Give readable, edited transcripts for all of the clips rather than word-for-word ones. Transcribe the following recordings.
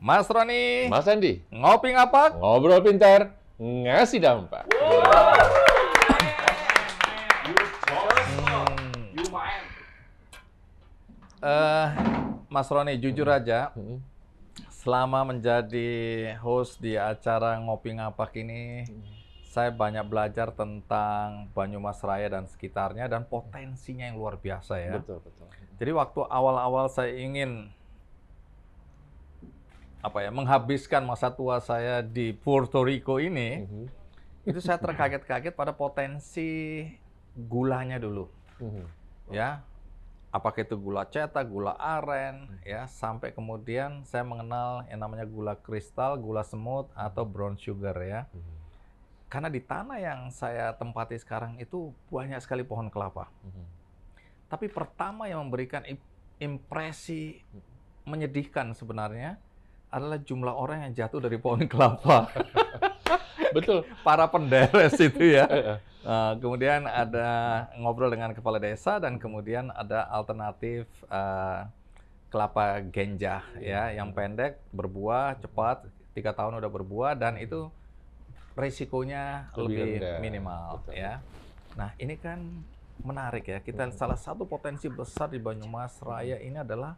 Mas Roni, Mas Andi, ngopi ngapak? ngobrol pintar, ngasih dampak. Mas Roni, jujur aja, selama menjadi host di acara Ngopi Ngapak ini, saya banyak belajar tentang Banyumas Raya dan sekitarnya dan potensinya yang luar biasa ya. Betul, betul. Jadi waktu awal-awal saya ingin menghabiskan masa tua saya di Puerto Rico ini, itu saya terkaget-kaget pada potensi gulanya dulu. Ya, apakah itu gula cetak, gula aren, ya, sampai kemudian saya mengenal yang namanya gula kristal, gula semut, atau brown sugar ya. Karena di tanah yang saya tempati sekarang itu banyak sekali pohon kelapa. Tapi pertama yang memberikan impresi menyedihkan sebenarnya adalah jumlah orang yang jatuh dari pohon kelapa. Betul. Para penderes itu ya. Kemudian ada ngobrol dengan kepala desa dan kemudian ada alternatif kelapa genjah ya, yang pendek, berbuah cepat, 3 tahun udah berbuah dan itu risikonya lebih minimal. Betul. Ya. Nah ini kan menarik ya, kita salah satu potensi besar di Banyumas Raya ini adalah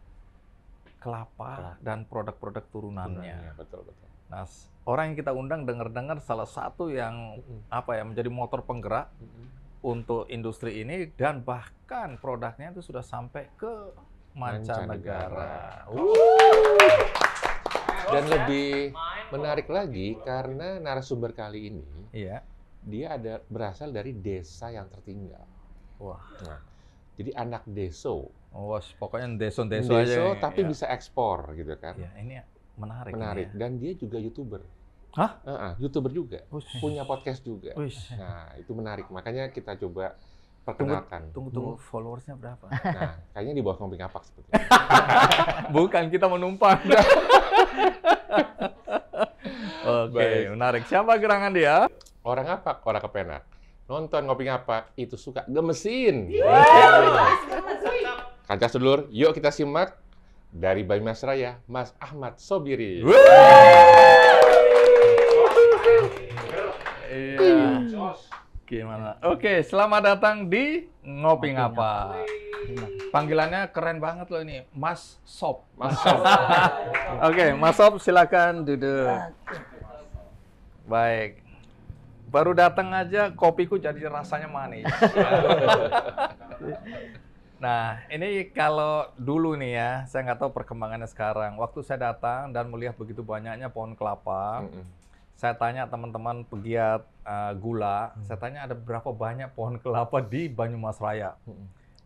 kelapa dan produk-produk turunannya. Betul, betul. Nah, orang yang kita undang dengar-dengar salah satu yang menjadi motor penggerak untuk industri ini dan bahkan produknya itu sudah sampai ke mancanegara. Dan lebih menarik lagi karena narasumber kali ini, dia berasal dari desa yang tertinggal. Wah. Nah, jadi anak deso. Pokoknya deso aja. Tapi bisa ekspor gitu kan. Ya, ini menarik. Menarik. Ya. Dan dia juga YouTuber. Hah? YouTuber juga. Punya podcast juga. Nah, itu menarik. Makanya kita coba perkenalkan. Tunggu, followersnya berapa? Nah, kayaknya di bawah Ngopi Ngapak seperti itu. Bukan, kita menumpang. Oke, menarik. Siapa gerangan dia? Orang Ngapak, orang kepenak. Nonton Ngopi Ngapak, itu suka gemesin. Kancah sedulur, yuk kita simak dari Banyumas Raya, Mas Ahmad Sobiri. Gimana? Oke, selamat datang di Ngopi Ngapak. Panggilannya keren banget loh ini, Mas Sob. Mas Sob. Oke, Mas Sob silakan duduk. Baik. Baru datang aja kopiku jadi rasanya manis. Nah, ini kalau dulu nih ya, saya nggak tahu perkembangannya sekarang. Waktu saya datang dan melihat begitu banyaknya pohon kelapa, saya tanya teman-teman pegiat gula, saya tanya ada berapa banyak pohon kelapa di Banyumas Raya.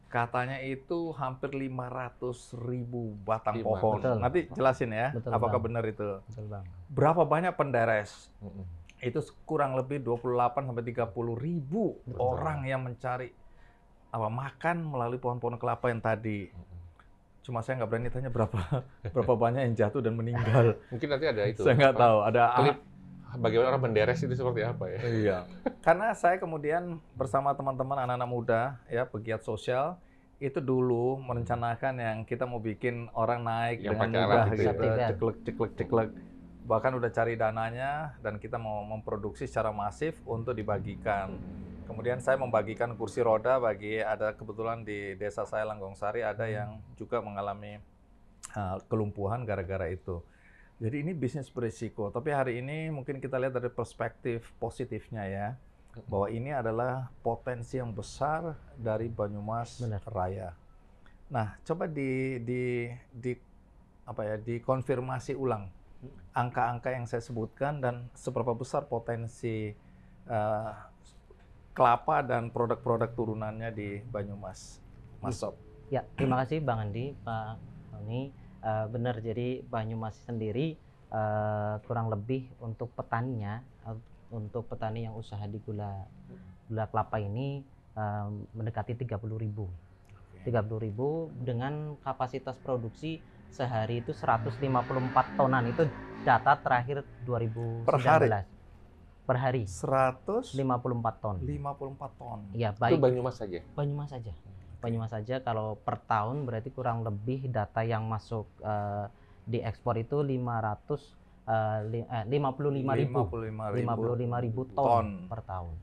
Katanya itu hampir 500.000 batang pohon. Betul. Nanti jelasin ya, Betul, apakah Bang. benar itu. Betul, Bang. Berapa banyak penderes? Itu kurang lebih 28-30 ribu orang yang mencari makan melalui pohon-pohon kelapa yang tadi. Cuma saya nggak berani tanya berapa banyak yang jatuh dan meninggal. Mungkin nanti ada itu. Saya nggak tahu. Ada klip bagaimana orang menderes itu seperti apa ya? Iya. Karena saya kemudian bersama teman-teman anak-anak muda ya, pegiat sosial, itu dulu merencanakan yang kita mau bikin orang naik yang dengan mudah gitu, ceklek. Bahkan udah cari dananya dan kita mau memproduksi secara masif untuk dibagikan. Kemudian saya membagikan kursi roda ada kebetulan di desa saya Langgongsari ada yang juga mengalami kelumpuhan gara-gara itu. Jadi ini bisnis berisiko. Tapi hari ini mungkin kita lihat dari perspektif positifnya ya, bahwa ini adalah potensi yang besar dari Banyumas Raya. Nah, coba dikonfirmasi ulang angka-angka yang saya sebutkan dan seberapa besar potensi kelapa dan produk-produk turunannya di Banyumas, Mas Sob. Ya, terima kasih Bang Andi, Pak Roni. Benar, jadi Banyumas sendiri kurang lebih untuk petaninya, untuk petani yang usaha di gula kelapa ini mendekati 30.000. 30.000 dengan kapasitas produksi sehari itu 154 tonan. Itu data terakhir 2019. Per hari. 154 ton. 54 ton. Ya, baik. Itu Banyumas saja. Banyumas saja. Banyumas saja. Kalau per tahun berarti kurang lebih data yang masuk diekspor itu 55.000 ton per tahun.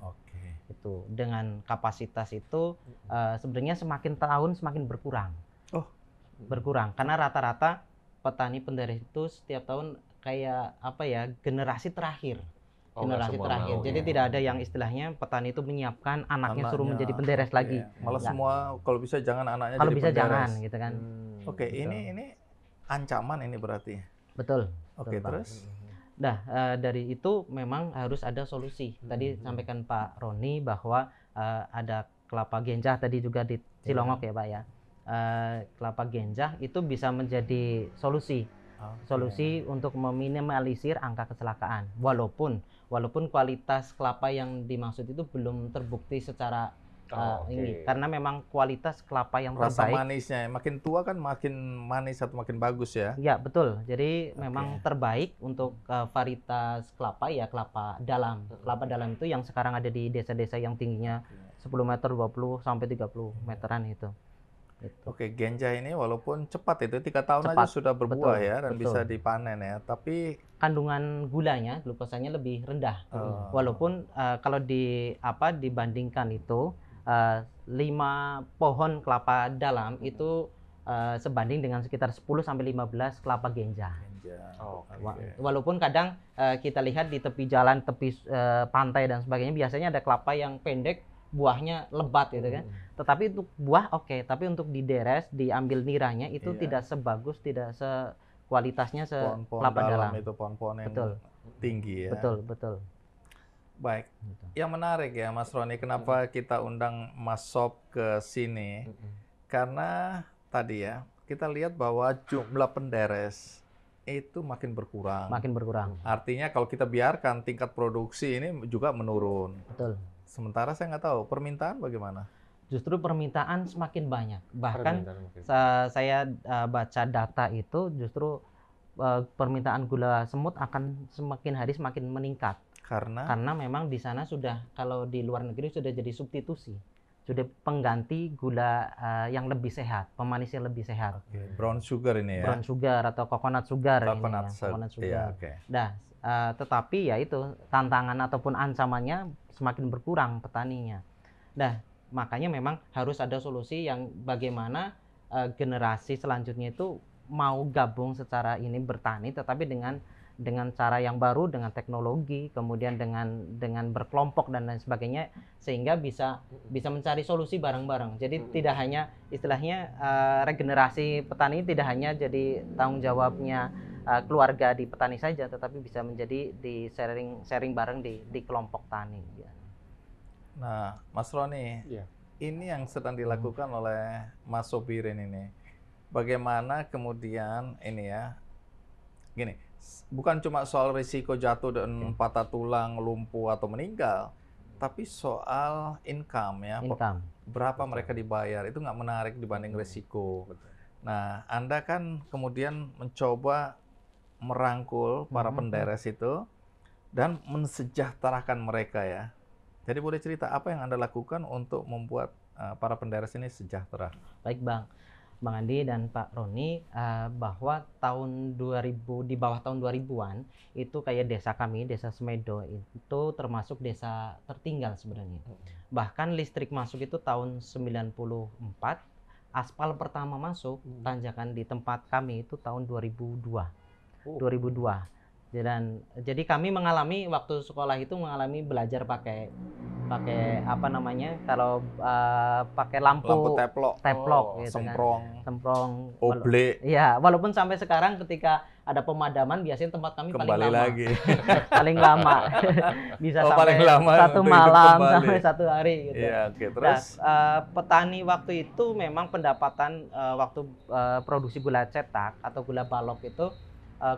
Itu dengan kapasitas itu sebenarnya semakin tahun semakin berkurang. Berkurang karena rata-rata petani penderes itu setiap tahun kayak apa ya, generasi terakhir. Jadi tidak ada yang istilahnya petani itu menyiapkan anaknya suruh menjadi penderes lagi. Malah semua kalau bisa jangan anaknya kalau jadi bisa penderes. Jangan gitu kan. Ini ancaman ini berarti. Betul. Terus. Nah, dari itu memang harus ada solusi. Tadi sampaikan Pak Roni bahwa ada kelapa genjah tadi juga di Cilongok ya Pak ya. Kelapa genjah itu bisa menjadi solusi. Solusi untuk meminimalisir angka kecelakaan. Walaupun kualitas kelapa yang dimaksud itu belum terbukti secara ini, karena memang kualitas kelapa yang terbaik. Rasa manisnya makin tua kan makin manis atau makin bagus ya? Ya betul. Jadi memang terbaik untuk varietas kelapa ya kelapa dalam. Kelapa dalam itu yang sekarang ada di desa-desa yang tingginya 10 meter, 20 sampai 30 meteran itu. Genjah ini walaupun cepat itu 3 tahun aja sudah berbuah ya dan bisa dipanen ya, tapi kandungan gulanya, glukosanya lebih rendah. Walaupun kalau dibandingkan itu 5 pohon kelapa dalam itu sebanding dengan sekitar 10 sampai 15 kelapa genjah. Walaupun kadang kita lihat di tepi jalan, tepi pantai dan sebagainya biasanya ada kelapa yang pendek, buahnya lebat gitu kan. Tetapi untuk buah tapi untuk dideres, diambil niranya itu tidak sebagus, tidak kualitasnya kelapa dalam. Itu pohon-pohon yang tinggi ya. Betul. Baik. Yang menarik ya Mas Roni, kenapa kita undang Mas Sob ke sini? Karena tadi ya, kita lihat bahwa jumlah penderes itu makin berkurang. Artinya kalau kita biarkan tingkat produksi ini juga menurun. Betul. Sementara saya nggak tahu permintaan bagaimana. Justru permintaan semakin banyak. Bahkan saya baca data itu justru permintaan gula semut akan semakin hari semakin meningkat. Karena memang di sana sudah, kalau di luar negeri sudah jadi substitusi. Sudah pengganti gula yang lebih sehat, pemanis yang lebih sehat. Brown sugar ini ya. Brown sugar atau coconut sugar Coconut sugar. Nah, tetapi ya itu tantangan ataupun ancamannya semakin berkurang petaninya. Nah, makanya memang harus ada solusi yang bagaimana generasi selanjutnya itu mau gabung secara ini bertani, tetapi dengan cara yang baru, dengan teknologi, kemudian dengan berkelompok dan lain sebagainya, sehingga bisa mencari solusi bareng-bareng. Jadi tidak hanya istilahnya regenerasi petani tidak hanya jadi tanggung jawabnya keluarga di petani saja, tetapi bisa menjadi di sharing bareng di kelompok tani. Nah, Mas Roni, ini yang sedang dilakukan oleh Mas Sobirin ini. Bagaimana kemudian ini ya, gini, bukan cuma soal risiko jatuh dan patah tulang, lumpuh atau meninggal, tapi soal income ya. Berapa mereka dibayar itu nggak menarik dibanding risiko. Nah, Anda kan kemudian mencoba merangkul para penderes itu dan mensejahterakan mereka ya. Jadi boleh cerita apa yang Anda lakukan untuk membuat para penderes ini sejahtera? Baik Bang Andi dan Pak Roni, bahwa di bawah tahun 2000-an itu kayak desa kami, desa Semedo itu termasuk desa tertinggal sebenarnya. Bahkan listrik masuk itu tahun 94, aspal pertama masuk tanjakan di tempat kami itu tahun 2002. Dan jadi kami mengalami waktu sekolah itu belajar pakai apa namanya, kalau pakai lampu teplok gitu semprong oblek. Iya, walaupun sampai sekarang ketika ada pemadaman biasanya tempat kami paling lama. Paling lama. Bisa sampai paling lama 1 malam sampai 1 hari gitu. Iya, terus petani waktu itu memang pendapatan waktu produksi gula cetak atau gula balok itu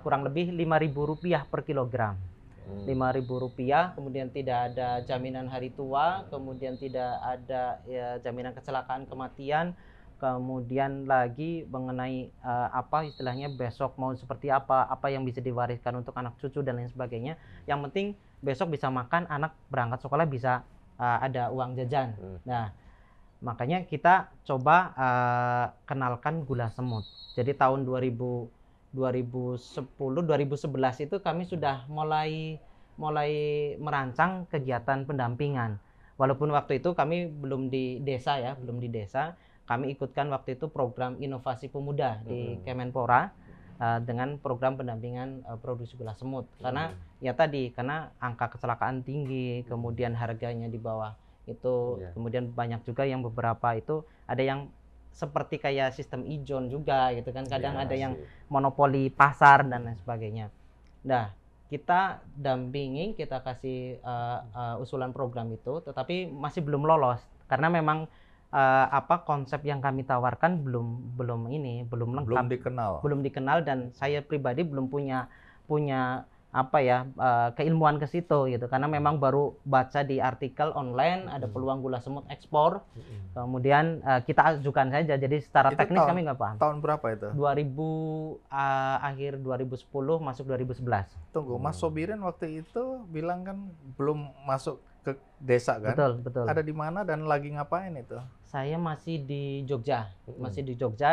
kurang lebih Rp5.000 per kilogram. Rp5.000, kemudian tidak ada jaminan hari tua, kemudian tidak ada jaminan kecelakaan kematian, kemudian lagi mengenai apa istilahnya besok mau seperti apa yang bisa diwariskan untuk anak cucu dan lain sebagainya. Yang penting besok bisa makan, anak berangkat sekolah bisa ada uang jajan. Nah, makanya kita coba kenalkan gula semut. Jadi tahun 2000 2010, 2011 itu kami sudah mulai merancang kegiatan pendampingan. Walaupun waktu itu kami belum di desa ya, kami ikutkan waktu itu program inovasi pemuda di Kemenpora dengan program pendampingan produksi gula semut. Karena ya tadi, karena angka kecelakaan tinggi, kemudian harganya di bawah itu, kemudian banyak juga yang beberapa itu ada yang seperti kayak sistem ijon juga gitu kan, kadang ada yang monopoli pasar dan lain sebagainya. Nah, kita dampingi, kita kasih usulan program itu, tetapi masih belum lolos karena memang konsep yang kami tawarkan belum lengkap, belum dikenal dan saya pribadi belum punya keilmuan ke situ gitu, karena memang baru baca di artikel online ada peluang gula semut ekspor, kemudian kita ajukan saja, jadi secara teknis kami nggak paham. Tahun berapa itu? Akhir 2010 masuk 2011. Tunggu, Mas Sobirin waktu itu bilang kan belum masuk ke desa kan? Betul. Ada di mana dan lagi ngapain itu? Saya masih di Jogja,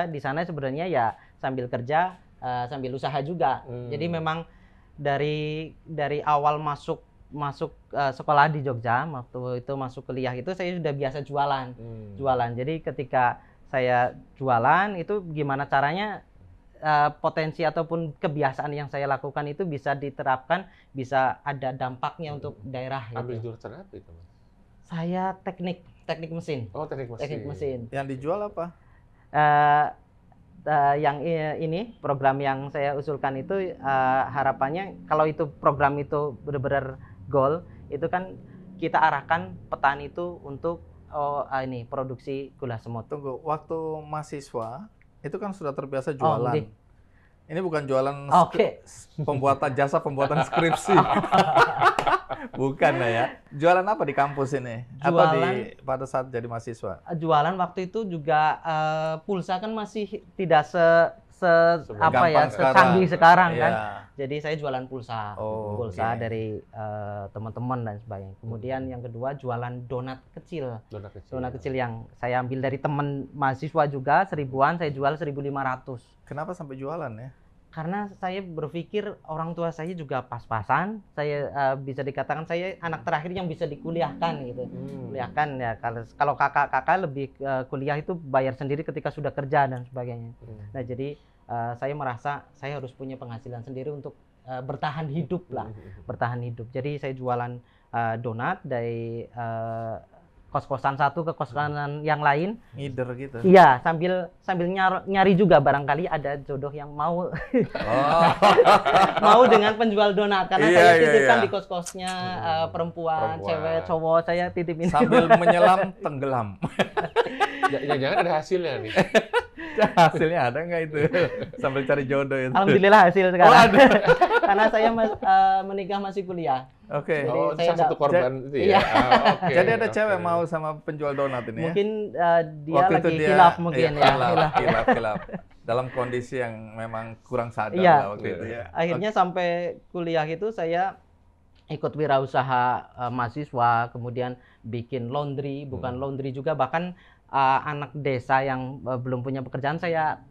Di sana sebenarnya ya sambil kerja, sambil usaha juga. Jadi memang dari awal masuk sekolah di Jogja, waktu itu masuk kuliah itu saya sudah biasa jualan. Jadi ketika saya jualan itu gimana caranya potensi ataupun kebiasaan yang saya lakukan itu bisa diterapkan, bisa ada dampaknya untuk daerah. Ambil jurusan apa itu, Mas? Saya teknik mesin. Oh, teknik mesin. Yang dijual apa? Yang ini program yang saya usulkan itu harapannya kalau itu program itu benar-benar goal itu kan kita arahkan petani itu untuk produksi gula semut. Tunggu, waktu mahasiswa itu kan sudah terbiasa jualan. Ini bukan jualan jasa pembuatan skripsi. Bukan ya. Jualan apa di kampus ini? Pada saat jadi mahasiswa? Jualan waktu itu juga pulsa kan masih tidak secanggih sekarang kan. Jadi saya jualan pulsa. Dari teman-teman dan sebagainya. Kemudian yang kedua jualan donat kecil. Donat kecil yang saya ambil dari teman mahasiswa juga, 1000-an, saya jual 1.500. Kenapa sampai jualan ya? Karena saya berpikir orang tua saya juga pas-pasan, saya bisa dikatakan saya anak terakhir yang bisa dikuliahkan gitu. Kuliahkan ya, kalau kakak-kakak lebih kuliah itu bayar sendiri ketika sudah kerja dan sebagainya. Nah, jadi saya merasa saya harus punya penghasilan sendiri untuk bertahan hidup lah, Jadi saya jualan donat dari kos-kosan satu ke kos-kosan yang lain. Ngider gitu. Iya, sambil nyari juga barangkali ada jodoh yang mau mau dengan penjual donat, karena saya titipkan di kos-kosnya perempuan, cewek, cowok, saya titipin. Sambil menyelam tenggelam. Jangan ada hasilnya nih. Hasilnya ada nggak itu? Sambil cari jodoh itu. Alhamdulillah hasil sekarang. Karena saya menikah masih kuliah. Oke. Jadi saya satu korban itu ya. Jadi ada cewek mau sama penjual donat ini ya? Mungkin dia lagi khilaf mungkin ya. Khilaf. Dalam kondisi yang memang kurang sadar lah waktu itu ya. Akhirnya sampai kuliah itu saya ikut wirausaha mahasiswa, kemudian bikin laundry, bukan laundry juga, bahkan anak desa yang belum punya pekerjaan saya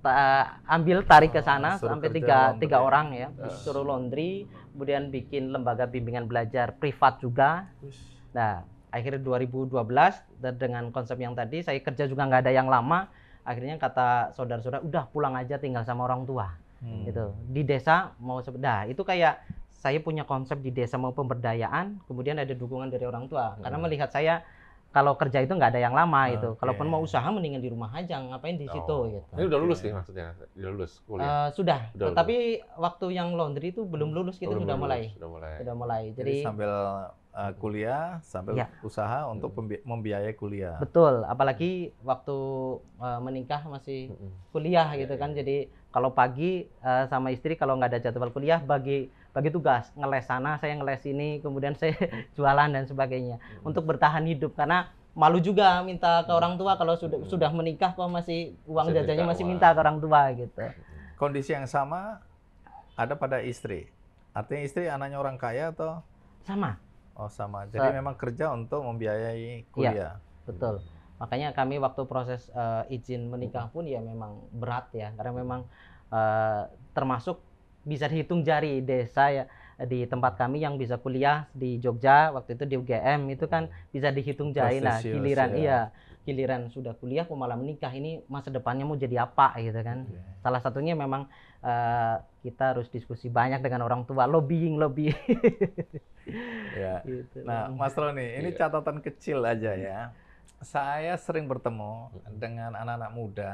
ambil tarik ke sana sampai tiga orang ya, suruh laundry, kemudian bikin lembaga bimbingan belajar privat juga. Nah, akhirnya 2012 dengan konsep yang tadi, saya kerja juga nggak ada yang lama, akhirnya kata saudara-saudara udah pulang aja tinggal sama orang tua gitu di desa mau itu kayak saya punya konsep di desa mau pemberdayaan, kemudian ada dukungan dari orang tua karena melihat saya kalau kerja itu nggak ada yang lama itu. Kalaupun mau usaha mendingan di rumah aja, ngapain di situ gitu. Ini udah lulus nih maksudnya? Udah lulus kuliah? Sudah. Tapi waktu yang laundry itu belum lulus, kita sudah mulai. Jadi sambil kuliah, sambil usaha untuk membiayai kuliah. Betul, apalagi waktu menikah masih kuliah gitu kan. Jadi kalau pagi sama istri kalau nggak ada jadwal kuliah bagi tugas, ngeles sana, saya ngeles ini, kemudian saya jualan dan sebagainya untuk bertahan hidup, karena malu juga minta ke orang tua kalau sudah menikah kok masih uang jajannya masih minta ke orang tua gitu. Kondisi yang sama ada pada istri. Artinya istri anaknya orang kaya atau sama? Oh, sama. Jadi memang kerja untuk membiayai kuliah. Ya, betul. Makanya kami waktu proses izin menikah pun ya memang berat ya, karena memang termasuk bisa dihitung jari desa ya di tempat kami yang bisa kuliah di Jogja waktu itu di UGM itu kan bisa dihitung jari. Nah giliran sudah kuliah kok malah menikah, ini masa depannya mau jadi apa gitu kan. Salah satunya memang kita harus diskusi banyak dengan orang tua, lobbying. Ya. Gitu. Nah Mas Roni, ini catatan kecil aja ya. Saya sering bertemu dengan anak-anak muda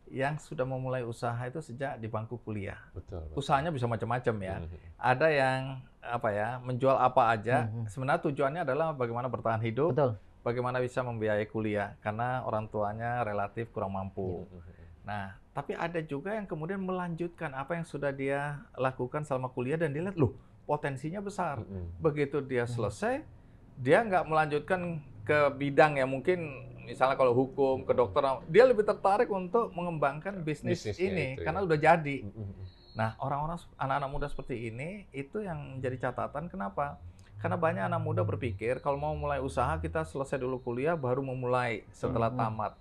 yang sudah memulai usaha itu sejak di bangku kuliah. Betul. Usahanya bisa macam-macam ya. Ada yang menjual apa aja. Sebenarnya tujuannya adalah bagaimana bertahan hidup, bagaimana bisa membiayai kuliah karena orang tuanya relatif kurang mampu. Nah, tapi ada juga yang kemudian melanjutkan apa yang sudah dia lakukan selama kuliah dan dia lihat loh potensinya besar. Begitu dia selesai, dia nggak melanjutkan ke bidang yang mungkin misalnya kalau hukum, kedokteran, dia lebih tertarik untuk mengembangkan bisnis ini karena udah jadi. Nah, anak-anak muda seperti ini itu yang menjadi catatan. Kenapa? Karena banyak anak muda berpikir kalau mau mulai usaha kita selesai dulu kuliah baru memulai setelah tamat.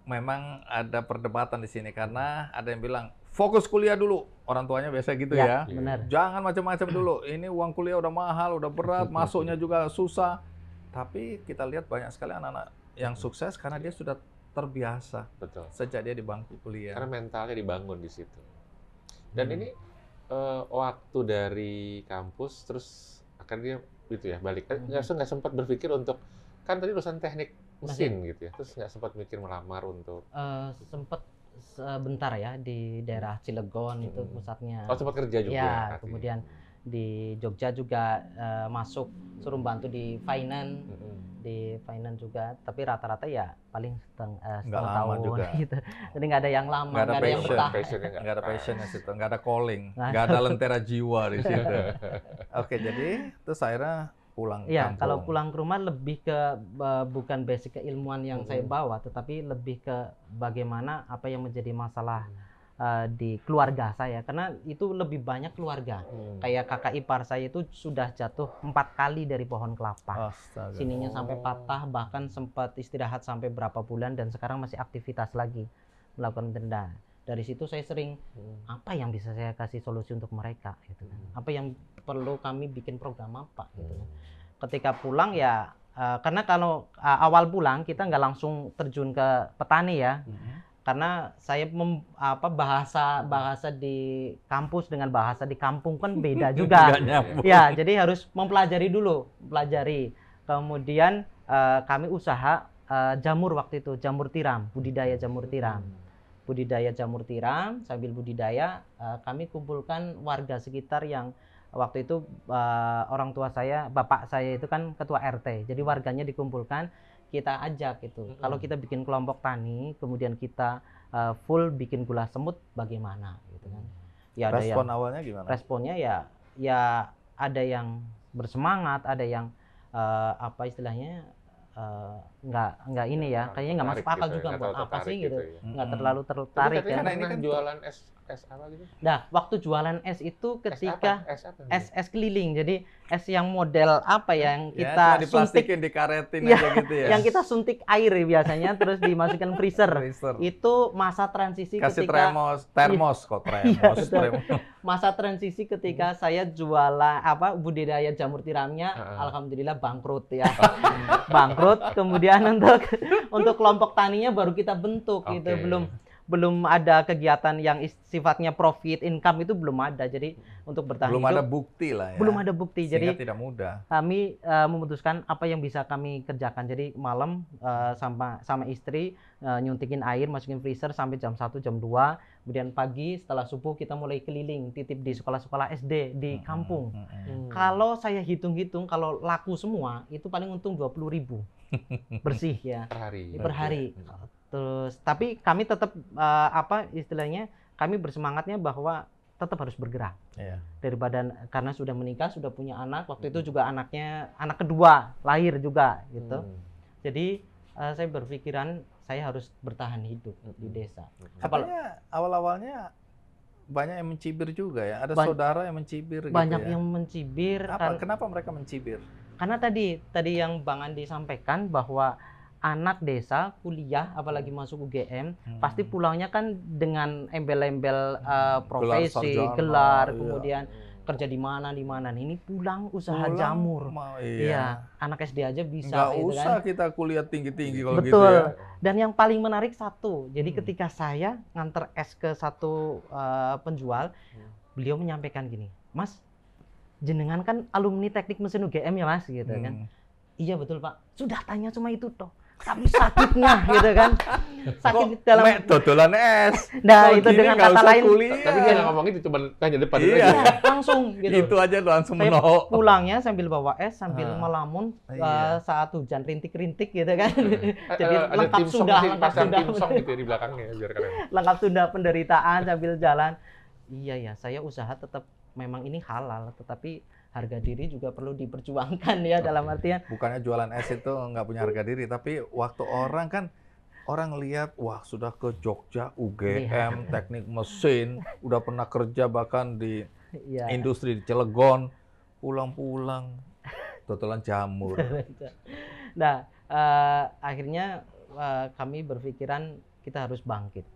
Memang ada perdebatan di sini karena ada yang bilang fokus kuliah dulu. Orang tuanya biasa gitu ya. Benar. Jangan macam-macam dulu. Ini uang kuliah udah mahal, udah berat, masuknya juga susah. Tapi kita lihat banyak sekali anak-anak yang sukses karena dia sudah terbiasa. Betul. Sejak dia di bangku kuliah. Karena mentalnya dibangun di situ. Dan ini waktu dari kampus terus akhirnya gitu ya balik. Nggak sempat berpikir untuk kan tadi urusan teknik mesin gitu ya. Terus nggak sempat mikir melamar untuk. Sempat sebentar ya di daerah Cilegon itu pusatnya. Oh sempat kerja juga. Ya, kemudian di Jogja juga masuk suruh bantu di finance. Di finance juga, tapi rata-rata ya paling setengah tahun juga. Gitu. Jadi nggak ada yang lama, nggak ada yang betah. Nggak ada passion di situ, nggak ada calling, nggak ada lentera jiwa di situ. Oke, jadi terus akhirnya pulang kampung. Kalau pulang ke rumah lebih ke bukan basic keilmuan yang saya bawa, tetapi lebih ke bagaimana apa yang menjadi masalah di keluarga saya, karena itu lebih banyak keluarga. Kayak kakak ipar saya itu sudah jatuh 4 kali dari pohon kelapa. Astaga. Sininya sampai patah, bahkan sempat istirahat sampai berapa bulan dan sekarang masih aktivitas lagi melakukan denda. Dari situ saya sering apa yang bisa saya kasih solusi untuk mereka gitu kan. Apa yang perlu kami bikin program apa gitu kan. Ketika pulang ya karena kalau awal pulang kita nggak langsung terjun ke petani ya. Karena saya bahasa di kampus dengan bahasa di kampung kan beda juga. Ya, jadi harus mempelajari dulu, Kemudian kami usaha jamur waktu itu, jamur tiram, budidaya jamur tiram. Sambil budidaya kami kumpulkan warga sekitar yang waktu itu orang tua saya, bapak saya itu kan ketua RT. Jadi warganya dikumpulkan, kita ajak itu. Kalau kita bikin kelompok tani, kemudian kita full bikin gula semut, bagaimana gitu kan. Ya, respon awalnya gimana? Responnya ya ada yang bersemangat, ada yang istilahnya nggak ini ya, kayaknya nggak masuk akal gitu, juga buat apa sih gitu. Nggak terlalu tertarik ya. Karena ini kan jualan es apa gitu? Nah, waktu jualan es itu ketika es keliling. Jadi es yang model apa ya, yang kita suntik, dikaretin aja gitu ya. Yang kita suntik air biasanya terus dimasukkan freezer. Itu masa transisi kasih ketika termos. Masa transisi ketika saya jualan budidaya jamur tiramnya, alhamdulillah bangkrut ya. Bangkrut, kemudian untuk kelompok taninya baru kita bentuk gitu, belum ada kegiatan yang sifatnya profit income, itu belum ada. Jadi untuk bertahan belum ada bukti lah ya. Belum ada bukti. Sehingga jadi tidak mudah. Kami memutuskan apa yang bisa kami kerjakan. Jadi malam sama istri nyuntikin air, masukin freezer sampai jam 1, jam 2. Kemudian pagi setelah subuh kita mulai keliling, titip di sekolah-sekolah SD di kampung. Kalau saya hitung-hitung, kalau laku semua itu paling untung 20.000 bersih ya per hari. Terus tapi kami tetap istilahnya kami bersemangatnya bahwa tetap harus bergerak. Daripada karena sudah menikah, sudah punya anak, waktu itu juga anak kedua lahir juga gitu. Jadi saya berpikiran saya harus bertahan hidup di desa. Katanya awal-awalnya banyak yang mencibir juga ya. Ada saudara yang mencibir banyak gitu ya. Yang mencibir. Kenapa mereka mencibir? Karena tadi yang Bang Andi sampaikan bahwa anak desa kuliah apalagi masuk UGM pasti pulangnya kan dengan embel-embel profesi, sarjana, gelar, iya. kemudian kerja di mana. Nah, ini pulang usaha Pulang, jamur. iya. Anak SD aja bisa Nggak gitu usah kan. kita kuliah tinggi-tinggi kalau gitu Betul. ya. Dan yang paling menarik satu, jadi ketika saya nganter es ke satu penjual, beliau menyampaikan gini, Mas, jenengan kan alumni teknik mesin UGM ya Mas, gitu kan. Iya betul Pak, sudah tanya cuma itu toh. Tapi sakitnya gitu kan, sakit dalam dodolan es. Nah Kalau itu gini dengan nggak kata usah lain kuliah. Tapi dia nggak ngomong itu, cuma tanya depan Iya. aja. langsung gitu. Itu aja langsung Saya menohok. pulangnya sambil bawa es, sambil melamun Iya. saat hujan rintik-rintik gitu kan. Jadi Ada lengkap tim song sudah, sih, lengkap pasang sudah, tim song gitu ya di belakangnya biar keren. lengkap sudah penderitaan sambil jalan. Iya ya, saya usaha tetap memang ini halal, tetapi harga diri juga perlu diperjuangkan ya dalam artian. Bukannya jualan es itu nggak punya harga diri, tapi waktu orang lihat, wah sudah ke Jogja, UGM, teknik mesin, udah pernah kerja bahkan di Iya. industri di Cilegon, pulang-pulang dodolan jamur. Nah, akhirnya kami berpikiran kita harus bangkit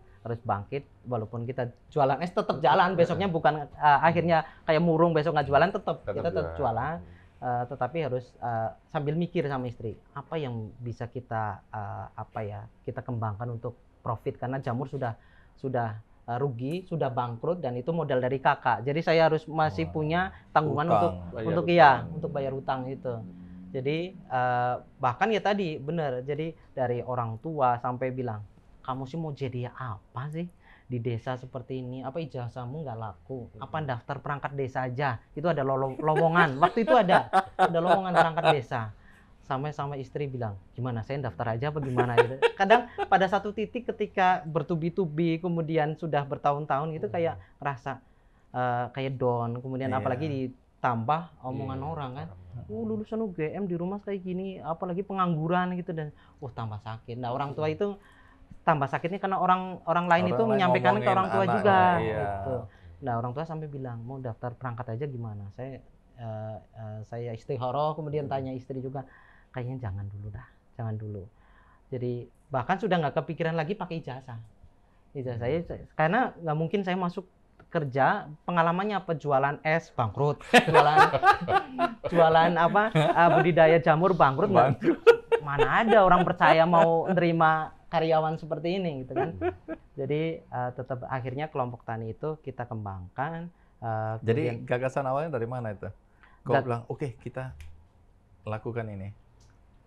walaupun kita jualan es tetap jalan besoknya, bukan akhirnya kayak murung besok nggak jualan, kita tetap jualan, tetapi harus sambil mikir sama istri apa yang bisa kita kita kembangkan untuk profit, karena jamur sudah rugi, sudah bangkrut, dan itu modal dari kakak, jadi saya harus masih punya tanggungan untuk bayar hutang itu. Jadi bahkan ya tadi benar, jadi dari orang tua sampai bilang, kamu sih mau jadi apa sih di desa seperti ini? Apa ijazahmu nggak laku? Apa daftar perangkat desa aja? Itu ada lowongan. Waktu itu ada lowongan perangkat desa. Sama istri bilang, gimana saya daftar aja apa gimana gitu. Kadang pada satu titik ketika bertubi-tubi kemudian sudah bertahun-tahun gitu kayak ngerasa kayak down. Kemudian apalagi ditambah omongan orang kan. Lulusan UGM di rumah kayak gini, apalagi pengangguran gitu, dan tambah sakit. Nah, orang tua itu tambah sakitnya karena orang lain itu menyampaikan ke orang tua juga. Gitu. Nah, orang tua sampai bilang mau daftar perangkat aja gimana? Saya istikharah, kemudian tanya istri juga, kayaknya jangan dulu. Jadi bahkan sudah nggak kepikiran lagi pakai ijazah saya, karena nggak mungkin saya masuk kerja pengalamannya apa, jualan es bangkrut, jualan budidaya jamur bangkrut. Mana ada orang percaya mau nerima karyawan seperti ini gitu kan. Jadi tetap akhirnya kelompok tani itu kita kembangkan. Jadi gagasan awalnya dari mana itu? Kau bilang, oke, kita lakukan ini,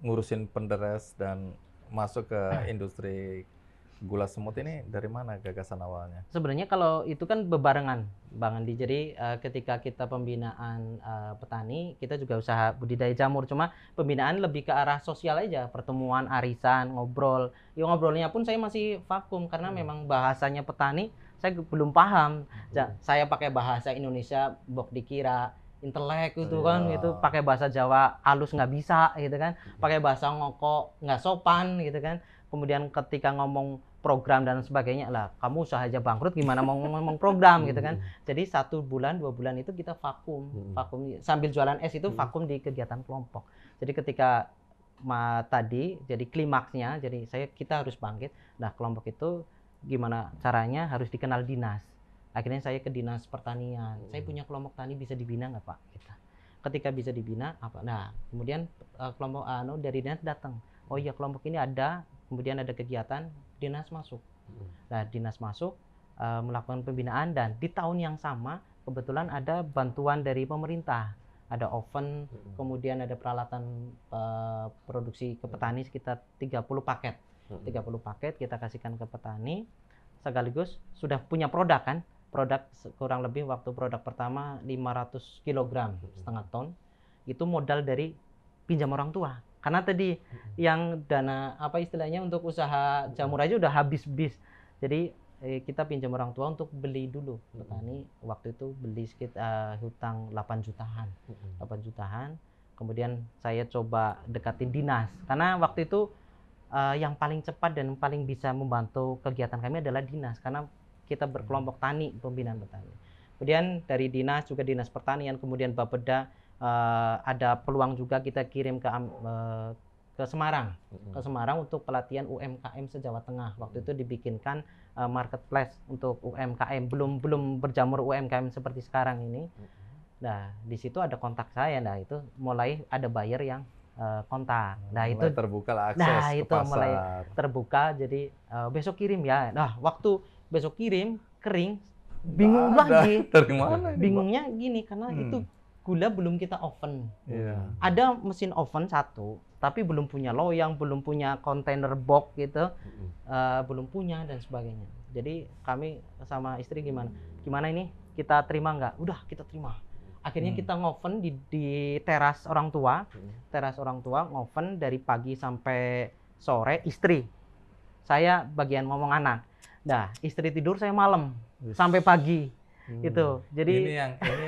ngurusin penderes dan masuk ke industri gula semut ini, dari mana gagasan awalnya? Sebenarnya kalau itu kan bebarengan, Bang Andi. Jadi ketika kita pembinaan petani, kita juga usaha budidaya jamur. Cuma pembinaan lebih ke arah sosial aja, pertemuan, arisan, ngobrol. Ya ngobrolnya pun saya masih vakum karena memang bahasanya petani saya belum paham. Saya pakai bahasa Indonesia, bok dikira intelek gitu kan, gitu. Pakai bahasa Jawa halus nggak bisa gitu kan. Pakai bahasa ngoko nggak sopan gitu kan. Kemudian ketika ngomong program dan sebagainya, lah kamu usaha aja bangkrut gimana mau ngomong program gitu kan. Jadi 1 bulan 2 bulan itu kita vakum sambil jualan es itu vakum di kegiatan kelompok. Jadi ketika tadi jadi klimaksnya, jadi kita harus bangkit. Nah, kelompok itu gimana caranya, harus dikenal dinas. Akhirnya saya ke dinas pertanian. Saya punya kelompok tani, bisa dibina nggak Pak? Ketika bisa dibina nah kemudian kelompok dari dinas datang, oh iya kelompok ini ada, kemudian ada kegiatan, dinas masuk. Nah, dinas masuk melakukan pembinaan, dan di tahun yang sama kebetulan ada bantuan dari pemerintah, ada oven, kemudian ada peralatan produksi ke petani sekitar 30 paket. 30 paket kita kasihkan ke petani, sekaligus sudah punya produk kan. Produk kurang lebih waktu produk pertama 500 kg, setengah ton. Itu modal dari pinjam orang tua. Karena tadi yang dana istilahnya untuk usaha jamur aja udah habis. Jadi kita pinjam orang tua untuk beli dulu. Petani waktu itu beli sekitar hutang 8 jutaan. 8 jutaan. Kemudian saya coba dekatin dinas. Karena waktu itu yang paling cepat dan paling bisa membantu kegiatan kami adalah dinas. Karena kita berkelompok tani, pembinaan petani. Kemudian dari dinas, juga dinas pertanian, kemudian Bapeda, ada peluang juga kita kirim ke ke Semarang. Ke Semarang untuk pelatihan UMKM se-Jawa Tengah. Waktu itu dibikinkan marketplace untuk UMKM. Belum berjamur UMKM seperti sekarang ini. Nah, di situ ada kontak saya. Nah, itu mulai ada buyer yang kontak. Nah, mulai itu terbuka akses nah, ke itu pasar. mulai terbuka. Jadi besok kirim ya. Nah, waktu besok kirim kering, bingung Nggak ada. lagi. Dari mana ini, Mbak? Bingungnya gini karena itu gula belum kita oven. Iya. Ada mesin oven satu, tapi belum punya loyang, belum punya kontainer box gitu, belum punya dan sebagainya. Jadi kami sama istri gimana ini kita terima nggak? Udah kita terima. Akhirnya kita ngoven di teras orang tua, ngoven dari pagi sampai sore. Istri, saya bagian ngomong anak. Nah, istri tidur, saya malam sampai pagi. Itu. Jadi ini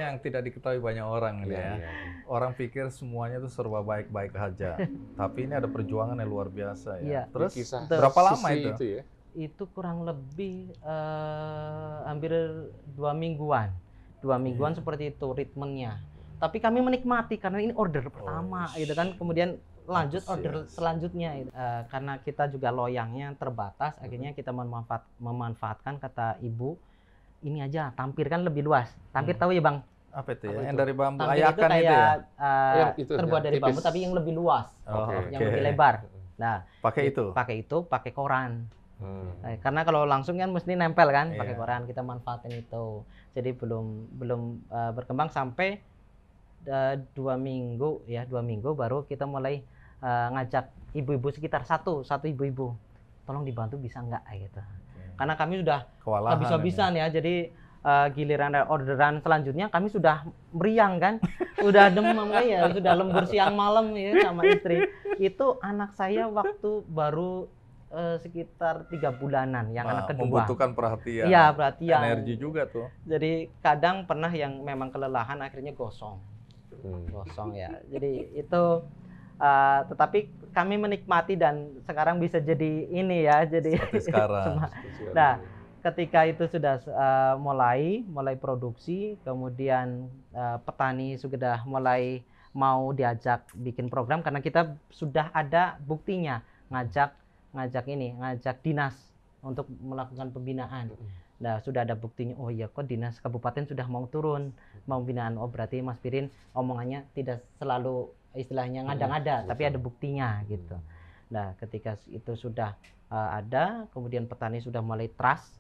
yang tidak diketahui banyak orang ini ya. Iya. Orang pikir semuanya itu serba baik-baik aja. Tapi ini ada perjuangan yang luar biasa ya. Iya. Terus Kisah berapa lama sisi itu? ya? itu kurang lebih hampir 2 mingguan. 2 mingguan seperti itu ritmenya. Tapi kami menikmati karena ini order pertama gitu kan. Kemudian lanjut order selanjutnya gitu. Karena kita juga loyangnya terbatas, akhirnya kita memanfaatkan kata ibu, ini aja tampir kan lebih luas. Tampir tahu ya Bang? Apa itu ya? Apa Yang itu? dari bambu Tampir ayakan itu kayak itu ya? Yang itu, terbuat yang dari bambu tipis. tapi yang lebih luas, Oh, yang oke. lebih lebar. Nah, Pakai itu. pakai koran. Karena kalau langsung kan mesti nempel kan, pakai Iya. koran, kita manfaatin itu. Jadi belum berkembang sampai 2 minggu ya, 2 minggu baru kita mulai ngajak ibu-ibu sekitar satu ibu-ibu, tolong dibantu bisa nggak gitu. Karena kami sudah Kewalahan habis-habisan ya, jadi giliran ada orderan selanjutnya kami sudah meriang kan, udah demam kan ya, sudah lembur siang malam ya sama istri. Itu anak saya waktu baru sekitar 3 bulanan, yang anak kedua. Membutuhkan perhatian. Iya, perhatian. Energi juga tuh. Jadi kadang pernah yang memang kelelahan akhirnya gosong ya. Jadi itu tetapi kami menikmati dan sekarang bisa jadi ini ya, jadi Seperti sekarang. Nah, ketika itu sudah mulai produksi, kemudian petani sudah mulai mau diajak bikin program karena kita sudah ada buktinya, ngajak dinas untuk melakukan pembinaan. Nah, sudah ada buktinya. Oh iya, kok dinas kabupaten sudah mau turun, mau binaan. Oh berarti Mas Pirin omongannya tidak selalu istilahnya ngada-ngada, tapi ada buktinya gitu. Nah, ketika itu sudah ada, kemudian petani sudah mulai trust,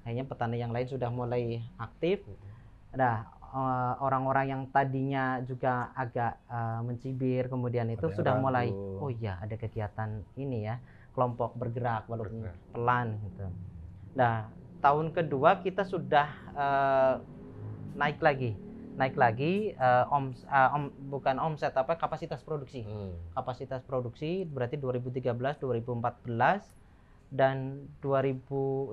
akhirnya petani yang lain sudah mulai aktif. Nah, orang-orang yang tadinya juga agak mencibir, kemudian itu sudah mulai, oh iya ada kegiatan ini ya, kelompok bergerak walaupun pelan gitu. Nah, tahun kedua kita sudah naik lagi bukan omset, apa kapasitas produksi. Kapasitas produksi berarti 2013, 2014 dan 2015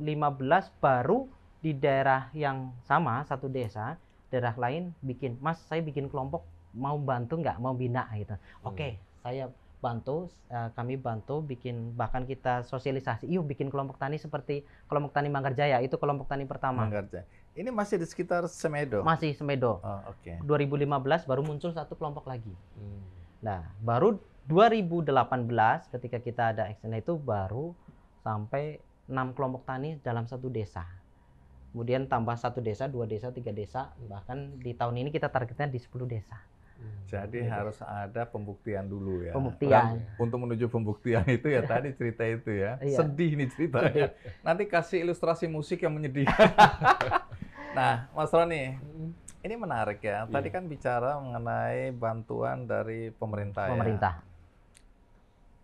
baru di daerah yang sama, satu desa, daerah lain bikin, Mas saya bikin kelompok, mau bantu nggak, mau bina gitu. Oke, saya bantu, kami bantu bikin, bahkan kita sosialisasi, yuk bikin kelompok tani seperti kelompok tani Manggarjaya, itu kelompok tani pertama. Manggarjaya. Ini masih di sekitar Semedo? Masih Semedo. Oh, oke. 2015 baru muncul satu kelompok lagi. Nah, baru 2018 ketika kita ada action itu baru sampai 6 kelompok tani dalam satu desa. Kemudian tambah 1 desa, 2 desa, 3 desa, bahkan di tahun ini kita targetnya di 10 desa. Jadi harus ada pembuktian dulu ya. Pembuktian. Dan untuk menuju pembuktian itu ya tadi cerita itu ya. Iya. Sedih nih ceritanya. Nanti kasih ilustrasi musik yang menyedihkan. Nah, Mas Roni, ini menarik ya. Tadi kan bicara mengenai bantuan dari pemerintah ya.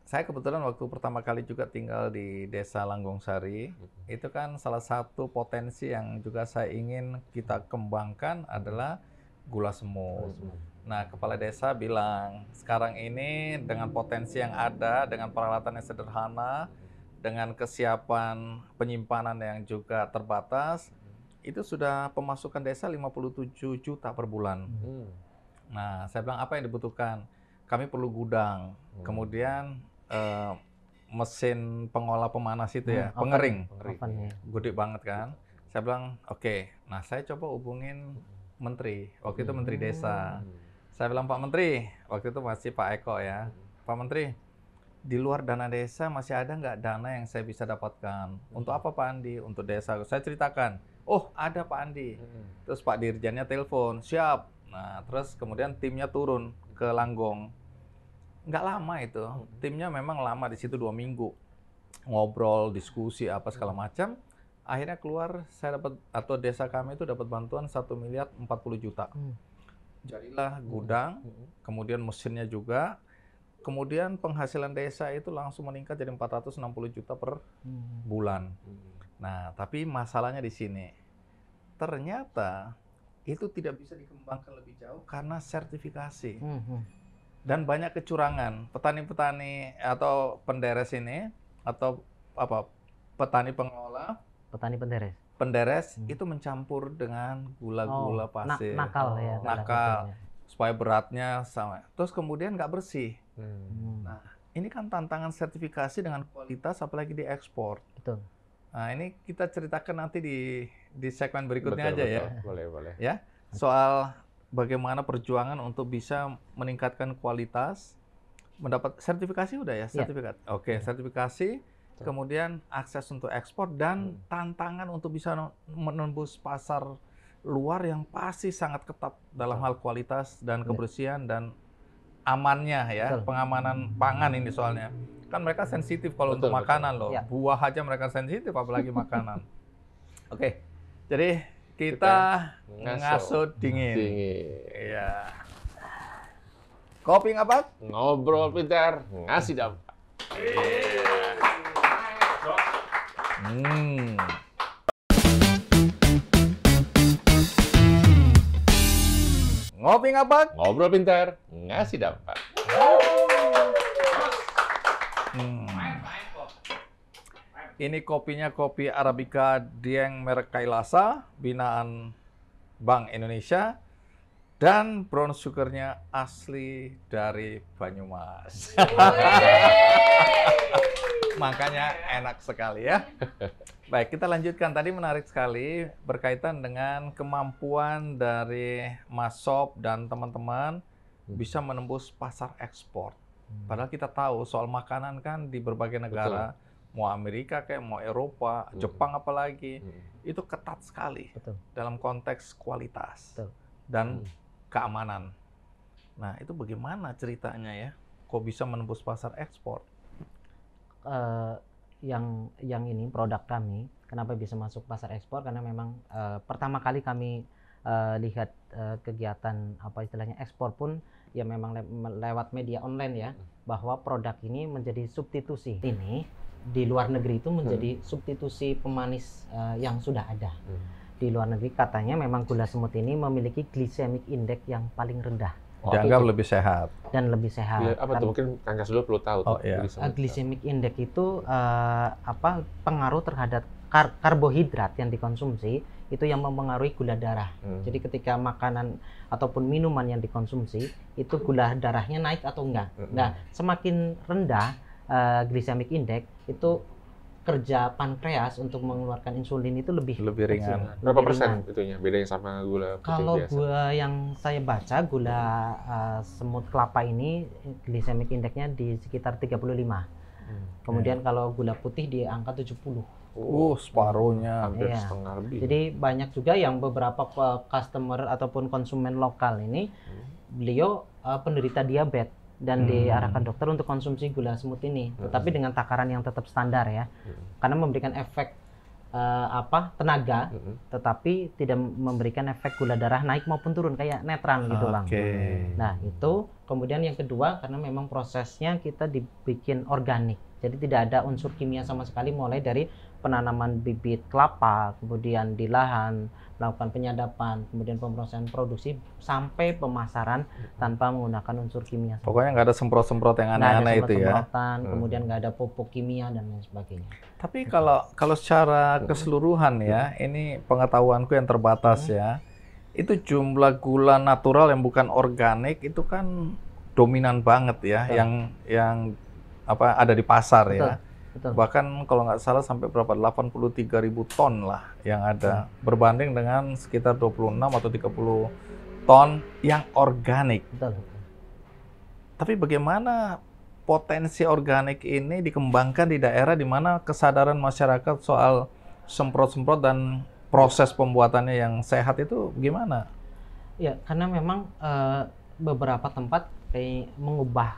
Saya kebetulan waktu pertama kali juga tinggal di Desa Langgong Sari, itu kan salah satu potensi yang juga saya ingin kita kembangkan adalah gula semut. Nah, kepala desa bilang, sekarang ini dengan potensi yang ada, dengan peralatan yang sederhana, dengan kesiapan penyimpanan yang juga terbatas, itu sudah pemasukan desa 57 juta per bulan. Nah, saya bilang apa yang dibutuhkan? Kami perlu gudang, kemudian mesin pengolah pemanas itu ya, pengering. Gede banget kan. Saya bilang, oke. Nah, saya coba hubungin menteri, waktu itu menteri desa. Saya bilang, Pak Menteri, waktu itu masih Pak Eko ya, Pak Menteri, di luar dana desa masih ada nggak dana yang saya bisa dapatkan? Untuk apa Pak Andi? Untuk desa. Saya ceritakan, oh ada Pak Andi. Terus Pak Dirjennya telepon, siap. Nah, terus kemudian timnya turun ke Langgong. Nggak lama itu, timnya memang lama di situ 2 minggu. Ngobrol, diskusi, apa segala macam. Akhirnya keluar, saya dapat, atau desa kami itu dapat bantuan 1 miliar 40 juta. Jadilah gudang, kemudian mesinnya juga. Kemudian penghasilan desa itu langsung meningkat jadi 460 juta per bulan. Nah, tapi masalahnya di sini. Ternyata itu tidak bisa dikembangkan lebih jauh karena sertifikasi. Dan banyak kecurangan. Petani-petani atau penderes ini, atau apa, petani pengelola, Petani penderes itu mencampur dengan gula-gula pasir. Nakal ya. Nakal. Supaya beratnya sama. Terus kemudian nggak bersih. Nah, ini kan tantangan sertifikasi dengan kualitas, apalagi di ekspor. Betul. Nah, ini kita ceritakan nanti di segmen berikutnya Betul, aja ya. Boleh. Ya, soal bagaimana perjuangan untuk bisa meningkatkan kualitas, mendapat sertifikasi udah ya, sertifikat. Oke, sertifikasi, kemudian akses untuk ekspor dan tantangan untuk bisa menembus pasar luar yang pasti sangat ketat dalam hal kualitas dan kebersihan dan amannya ya, pengamanan pangan ini soalnya. Kan mereka sensitif kalau untuk makanan loh. Buah aja mereka sensitif apalagi makanan. Oke. Jadi kita ngaso dingin. Iya. Kopi ngapak? Ngobrol pintar, ngasih dampak. Ngopi ngapak? Ngobrol pintar, ngasih dampak. Ini kopinya kopi Arabica Dieng merek Kailasa, binaan Bank Indonesia. Dan brown sugarnya asli dari Banyumas. Makanya enak sekali ya. Baik, kita lanjutkan. Tadi menarik sekali berkaitan dengan kemampuan dari Mas Sob dan teman-teman bisa menembus pasar ekspor. Padahal kita tahu soal makanan kan di berbagai negara, mau Amerika kayak mau Eropa, Jepang apalagi, itu ketat sekali dalam konteks kualitas dan keamanan. Nah, itu bagaimana ceritanya ya? Kok bisa menembus pasar ekspor? Yang ini produk kami, kenapa bisa masuk pasar ekspor? Karena memang pertama kali kami lihat kegiatan apa istilahnya ekspor pun ya memang lewat media online ya, bahwa produk ini menjadi substitusi. Ini di luar negeri itu menjadi substitusi pemanis yang sudah ada. Di luar negeri katanya memang gula semut ini memiliki glycemic index yang paling rendah. Dianggap lebih sehat. Dan lebih sehat. Ya, apa tuh? Mungkin Kang Kas dulu perlu tahu. Glycemic index itu pengaruh terhadap karbohidrat yang dikonsumsi itu yang mempengaruhi gula darah. Jadi ketika makanan ataupun minuman yang dikonsumsi itu gula darahnya naik atau enggak. Nah, semakin rendah glycemic index itu kerja pankreas untuk mengeluarkan insulin itu lebih ringan. Berapa persen itunya bedanya sama gula putih kalau biasa? Gula yang saya baca gula semut kelapa ini glycemic indexnya di sekitar 35. Kemudian kalau gula putih di angka 70. Separuhnya. Hampir setengah lebih. Jadi banyak juga yang beberapa customer ataupun konsumen lokal ini beliau penderita diabetes dan diarahkan dokter untuk konsumsi gula semut ini, tetapi dengan takaran yang tetap standar ya, karena memberikan efek tenaga, tetapi tidak memberikan efek gula darah naik maupun turun kayak netral gitu Bang. Nah itu kemudian yang kedua karena memang prosesnya kita dibikin organik, jadi tidak ada unsur kimia sama sekali mulai dari penanaman bibit kelapa, kemudian di lahan melakukan penyadapan, kemudian pemrosesan produksi sampai pemasaran tanpa menggunakan unsur kimia. Pokoknya nggak ada semprot-semprot yang aneh-aneh itu ya. Kemudian nggak ada pupuk kimia dan lain sebagainya. Tapi kalau secara keseluruhan ya, ini pengetahuanku yang terbatas ya, itu jumlah gula natural yang bukan organik itu kan dominan banget ya, yang ada di pasar ya. Betul. Bahkan kalau nggak salah sampai berapa 83.000 ton lah yang ada, berbanding dengan sekitar 26 atau 30 ton yang organik. Betul. Tapi bagaimana potensi organik ini dikembangkan di daerah di mana kesadaran masyarakat soal semprot-semprot dan proses pembuatannya yang sehat itu gimana? Ya, karena memang beberapa tempat kayak mengubah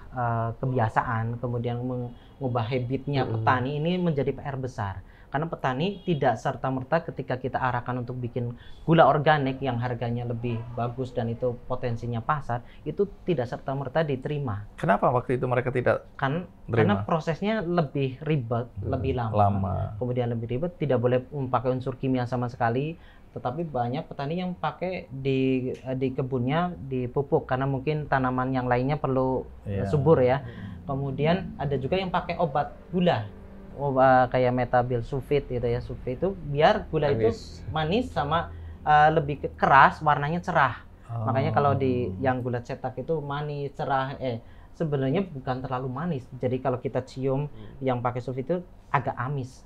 kebiasaan, kemudian mengubah habitnya petani ini menjadi PR besar. Karena petani tidak serta-merta ketika kita arahkan untuk bikin gula organik yang harganya lebih bagus dan itu potensinya pasar, itu tidak serta-merta diterima. Kenapa waktu itu mereka tidak Karena prosesnya lebih ribet, lebih lama. Kemudian lebih ribet, tidak boleh memakai unsur kimia sama sekali. Tetapi banyak petani yang pakai di kebunnya dipupuk karena mungkin tanaman yang lainnya perlu subur ya. Kemudian ada juga yang pakai obat gula. Kayak metabil sulfit gitu ya, sulfit itu biar gula itu manis sama lebih keras, warnanya cerah. Makanya kalau di yang gula cetak itu manis, cerah, sebenarnya bukan terlalu manis. Jadi kalau kita cium yang pakai sulfit itu agak amis.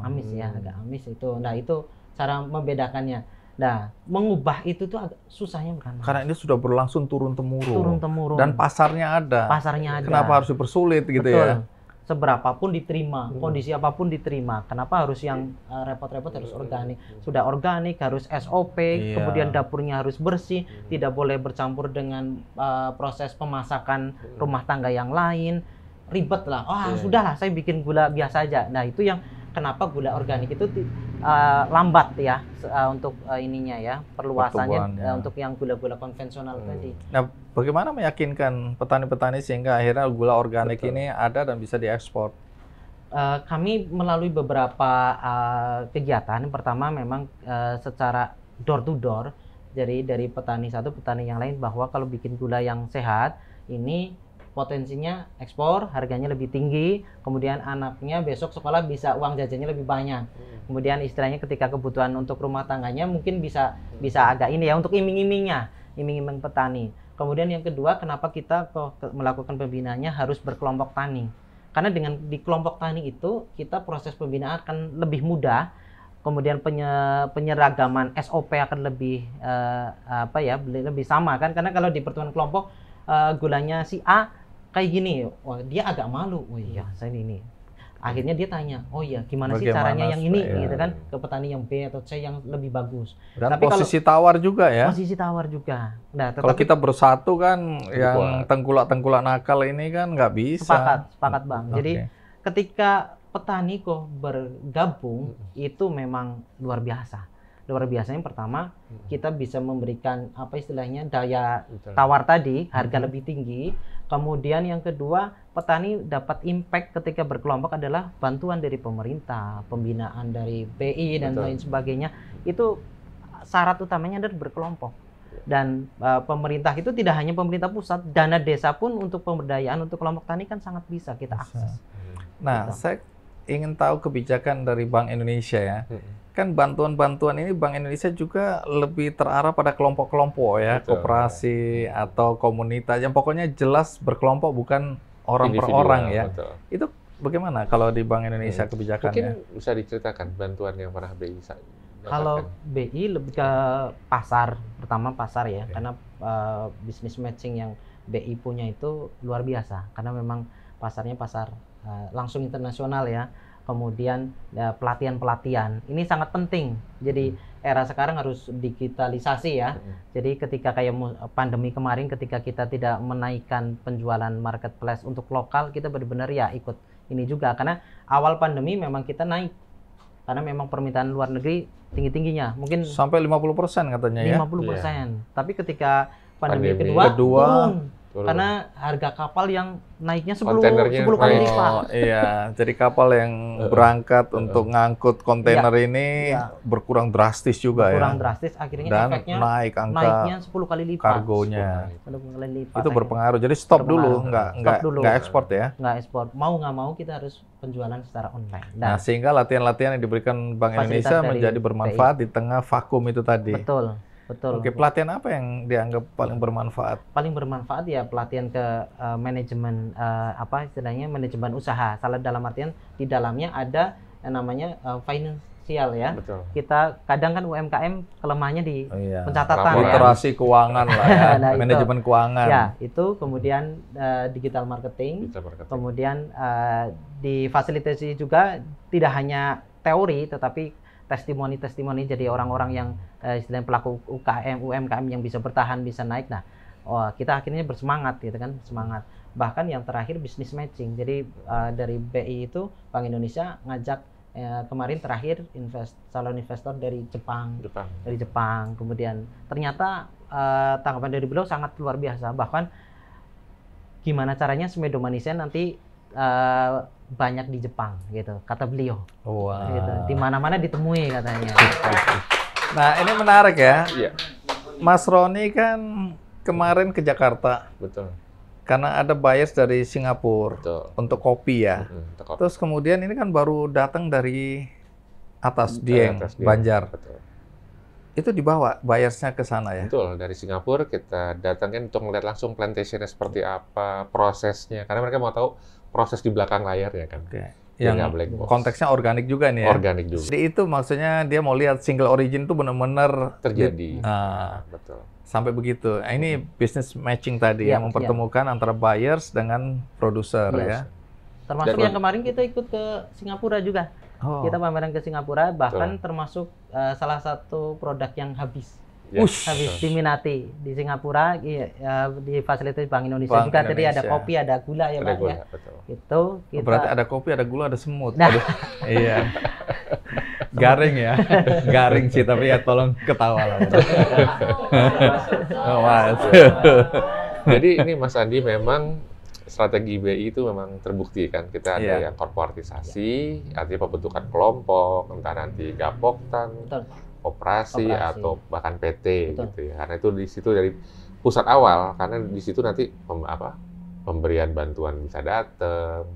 Amis ya, agak amis itu. Nah, itu cara membedakannya. Nah, mengubah itu tuh agak susahnya bukan. Karena ini sudah berlangsung turun-temurun. Turun-temurun. Dan pasarnya ada. Pasarnya ada. Kenapa harus dipersulit gitu ya? Seberapapun diterima, kondisi apapun diterima. Kenapa harus yang repot-repot harus organik? Sudah organik harus SOP, kemudian dapurnya harus bersih, tidak boleh bercampur dengan proses pemasakan rumah tangga yang lain. Ribet lah. Sudahlah, saya bikin gula biasa aja. Nah, itu yang kenapa gula organik itu lambat ya untuk ininya ya, perluasannya untuk yang gula-gula konvensional tadi. Nah, bagaimana meyakinkan petani-petani sehingga akhirnya gula organik ini ada dan bisa diekspor? Kami melalui beberapa kegiatan. Pertama memang secara door to door, jadi dari petani satu petani yang lain, bahwa kalau bikin gula yang sehat ini potensinya ekspor, harganya lebih tinggi, kemudian anaknya besok sekolah bisa uang jajannya lebih banyak. Kemudian istilahnya ketika kebutuhan untuk rumah tangganya mungkin bisa agak ini ya, untuk iming-iming petani. Kemudian yang kedua, kenapa kita melakukan pembinaannya harus berkelompok tani? Karena dengan di kelompok tani itu kita proses pembinaan akan lebih mudah. Kemudian penyeragaman SOP akan lebih lebih sama kan? Karena kalau di pertemuan kelompok gulanya si A kayak gini, dia agak malu. Oh iya, saya ini. Akhirnya dia tanya, oh iya, gimana sih caranya yang ini, gitu kan, ke petani yang B atau C yang lebih bagus. Dan tapi posisi tawar juga ya. Posisi tawar juga. Nah, kalau kita bersatu kan, yang tengkulak-tengkulak nakal ini kan nggak bisa. Sepakat Bang. Jadi ketika petani kok bergabung, itu memang luar biasa. Luar biasa. Yang pertama, kita bisa memberikan apa istilahnya daya tawar tadi, harga lebih tinggi. Kemudian yang kedua, petani dapat impact ketika berkelompok adalah bantuan dari pemerintah, pembinaan dari BI dan lain sebagainya. Itu syarat utamanya adalah berkelompok. Dan pemerintah itu tidak hanya pemerintah pusat, dana desa pun untuk pemberdayaan untuk kelompok tani kan sangat bisa kita akses. Nah, saya ingin tahu kebijakan dari Bank Indonesia ya. Kan bantuan-bantuan ini Bank Indonesia juga lebih terarah pada kelompok-kelompok ya, koperasi atau komunitas yang pokoknya jelas berkelompok, bukan orang per orang ya. Itu bagaimana kalau di Bank Indonesia kebijakannya? Mungkin bisa diceritakan bantuan yang pernah BI dapatkan. Kalau BI lebih ke pasar, pertama pasar ya, karena bisnis matching yang BI punya itu luar biasa, karena memang pasarnya pasar langsung internasional ya. Kemudian pelatihan-pelatihan ini sangat penting. Jadi era sekarang harus digitalisasi ya. Jadi ketika kayak pandemi kemarin, ketika kita tidak menaikkan penjualan marketplace untuk lokal, kita benar-benar ya ikut ini juga. Karena awal pandemi memang kita naik, karena memang permintaan luar negeri tinggi-tingginya. Mungkin sampai 50% katanya ya. 50%. Tapi ketika pandemi kedua turun. Karena harga kapal yang naiknya 10 kali lipat. Iya, jadi kapal yang berangkat untuk ngangkut kontainer ini berkurang drastis juga berkurang drastis, akhirnya dan efeknya naiknya 10 kali lipat. Kargonya. 10 kali lipat. Itu berpengaruh. Jadi stop dulu, nggak ekspor ya. Nggak ekspor. Mau nggak mau kita harus penjualan secara online. Nah, sehingga latihan-latihan yang diberikan Bank Indonesia menjadi bermanfaat di tengah vakum itu tadi. Betul. Oke, pelatihan apa yang dianggap paling bermanfaat? Paling bermanfaat ya pelatihan ke manajemen manajemen usaha. Salah dalam artian di dalamnya ada yang namanya financial finansial ya. Betul. Kita kadang kan UMKM kelemahannya di pencatatan Laporan. ya. Literasi keuangan lah ya, Nah, itu. manajemen keuangan. Ya, itu kemudian digital marketing, Digital marketing. kemudian difasilitasi juga tidak hanya teori tetapi testimoni-testimoni, jadi orang-orang yang istilahnya pelaku UMKM yang bisa bertahan, bisa naik. Nah, kita akhirnya bersemangat gitu kan, semangat. Bahkan yang terakhir bisnis matching. Jadi dari BI itu Bank Indonesia ngajak kemarin terakhir calon investor dari Jepang. Dari Jepang. Kemudian ternyata tanggapan dari beliau sangat luar biasa. Bahkan gimana caranya Smedo Manisen nanti banyak di Jepang gitu, kata beliau. Wow. Gitu. Di mana-mana ditemui katanya. Nah, ini menarik ya. Iya. Mas Roni kan kemarin ke Jakarta. Betul. Karena ada buyers dari Singapura untuk kopi ya. Terus kemudian ini kan baru datang dari atas Dieng, Banjar. Betul. Itu dibawa buyersnya ke sana ya? Betul, dari Singapura kita datangin untuk melihat langsung plantationnya seperti apa, prosesnya. Karena mereka mau tahu proses di belakang layarnya kan. Oke. Yang Yang konteksnya organik juga nih ya? Organik juga. Jadi itu maksudnya dia mau lihat single origin itu benar-benar terjadi. Betul. Sampai begitu. Nah, ini business matching tadi ya, mempertemukan antara buyers dengan produser ya. Termasuk yang kemarin kita ikut ke Singapura juga. Kita pameran ke Singapura, bahkan termasuk salah satu produk yang habis diminati di Singapura, di fasilitas Bank Indonesia juga. Tadi ada kopi, ada gula ya Pak ya. Itu kita... Berarti ada kopi, ada gula, ada semut. Nah. Iya. Garing ya, garing sih, tapi ya tolong ketawa lah. Jadi ini Mas Andi memang strategi BI itu memang terbukti kan. Kita ada yang korporatisasi, artinya pembentukan kelompok, entah nanti gapoktan, operasi atau bahkan PT gitu ya. Karena itu di situ dari pusat awal, karena di situ nanti pemberian bantuan bisa datang,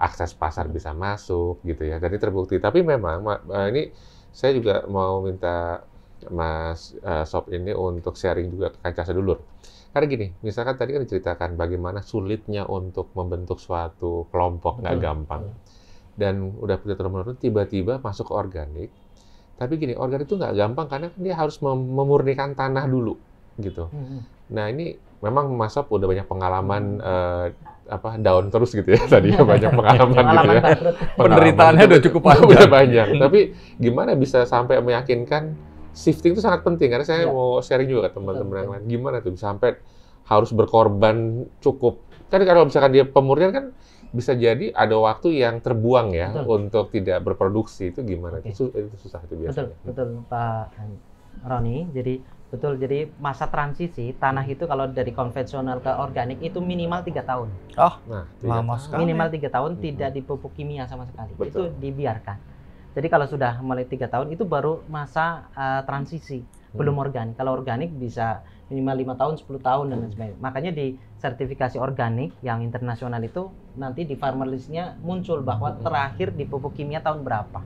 akses pasar bisa masuk gitu ya. Jadi terbukti. Tapi memang ini saya juga mau minta Mas Sob ini untuk sharing juga ke kancah sedulur. Karena gini, misalkan tadi kan diceritakan bagaimana sulitnya untuk membentuk suatu kelompok, nggak gampang. Dan udah punya turun-menurun, tiba-tiba masuk ke organik. Tapi gini, organik itu nggak gampang karena dia harus memurnikan tanah dulu gitu. Nah ini memang Mas Sob udah banyak pengalaman down terus gitu ya, tadi banyak pengalaman gitu ya. Penderitaannya udah cukup panjang. Udah banyak. Tapi gimana bisa sampai meyakinkan shifting itu sangat penting, karena saya mau sharing juga ke teman-teman yang lain. Gimana tuh sampai harus berkorban cukup. Kan kalau misalkan dia pemurnian kan bisa jadi ada waktu yang terbuang ya untuk tidak berproduksi. Itu gimana? Itu susah itu biasanya. Betul Pak Roni. Jadi masa transisi tanah itu kalau dari konvensional ke organik itu minimal 3 tahun. Lama sekali. Minimal 3 tahun tidak dipupuk kimia sama sekali. Itu dibiarkan. Jadi kalau sudah mulai 3 tahun itu baru masa transisi, belum organik. Kalau organik bisa minimal 5 tahun, 10 tahun dan lain sebagainya. Makanya di sertifikasi organik yang internasional itu nanti di farmer list-nya muncul bahwa terakhir dipupuk kimia tahun berapa.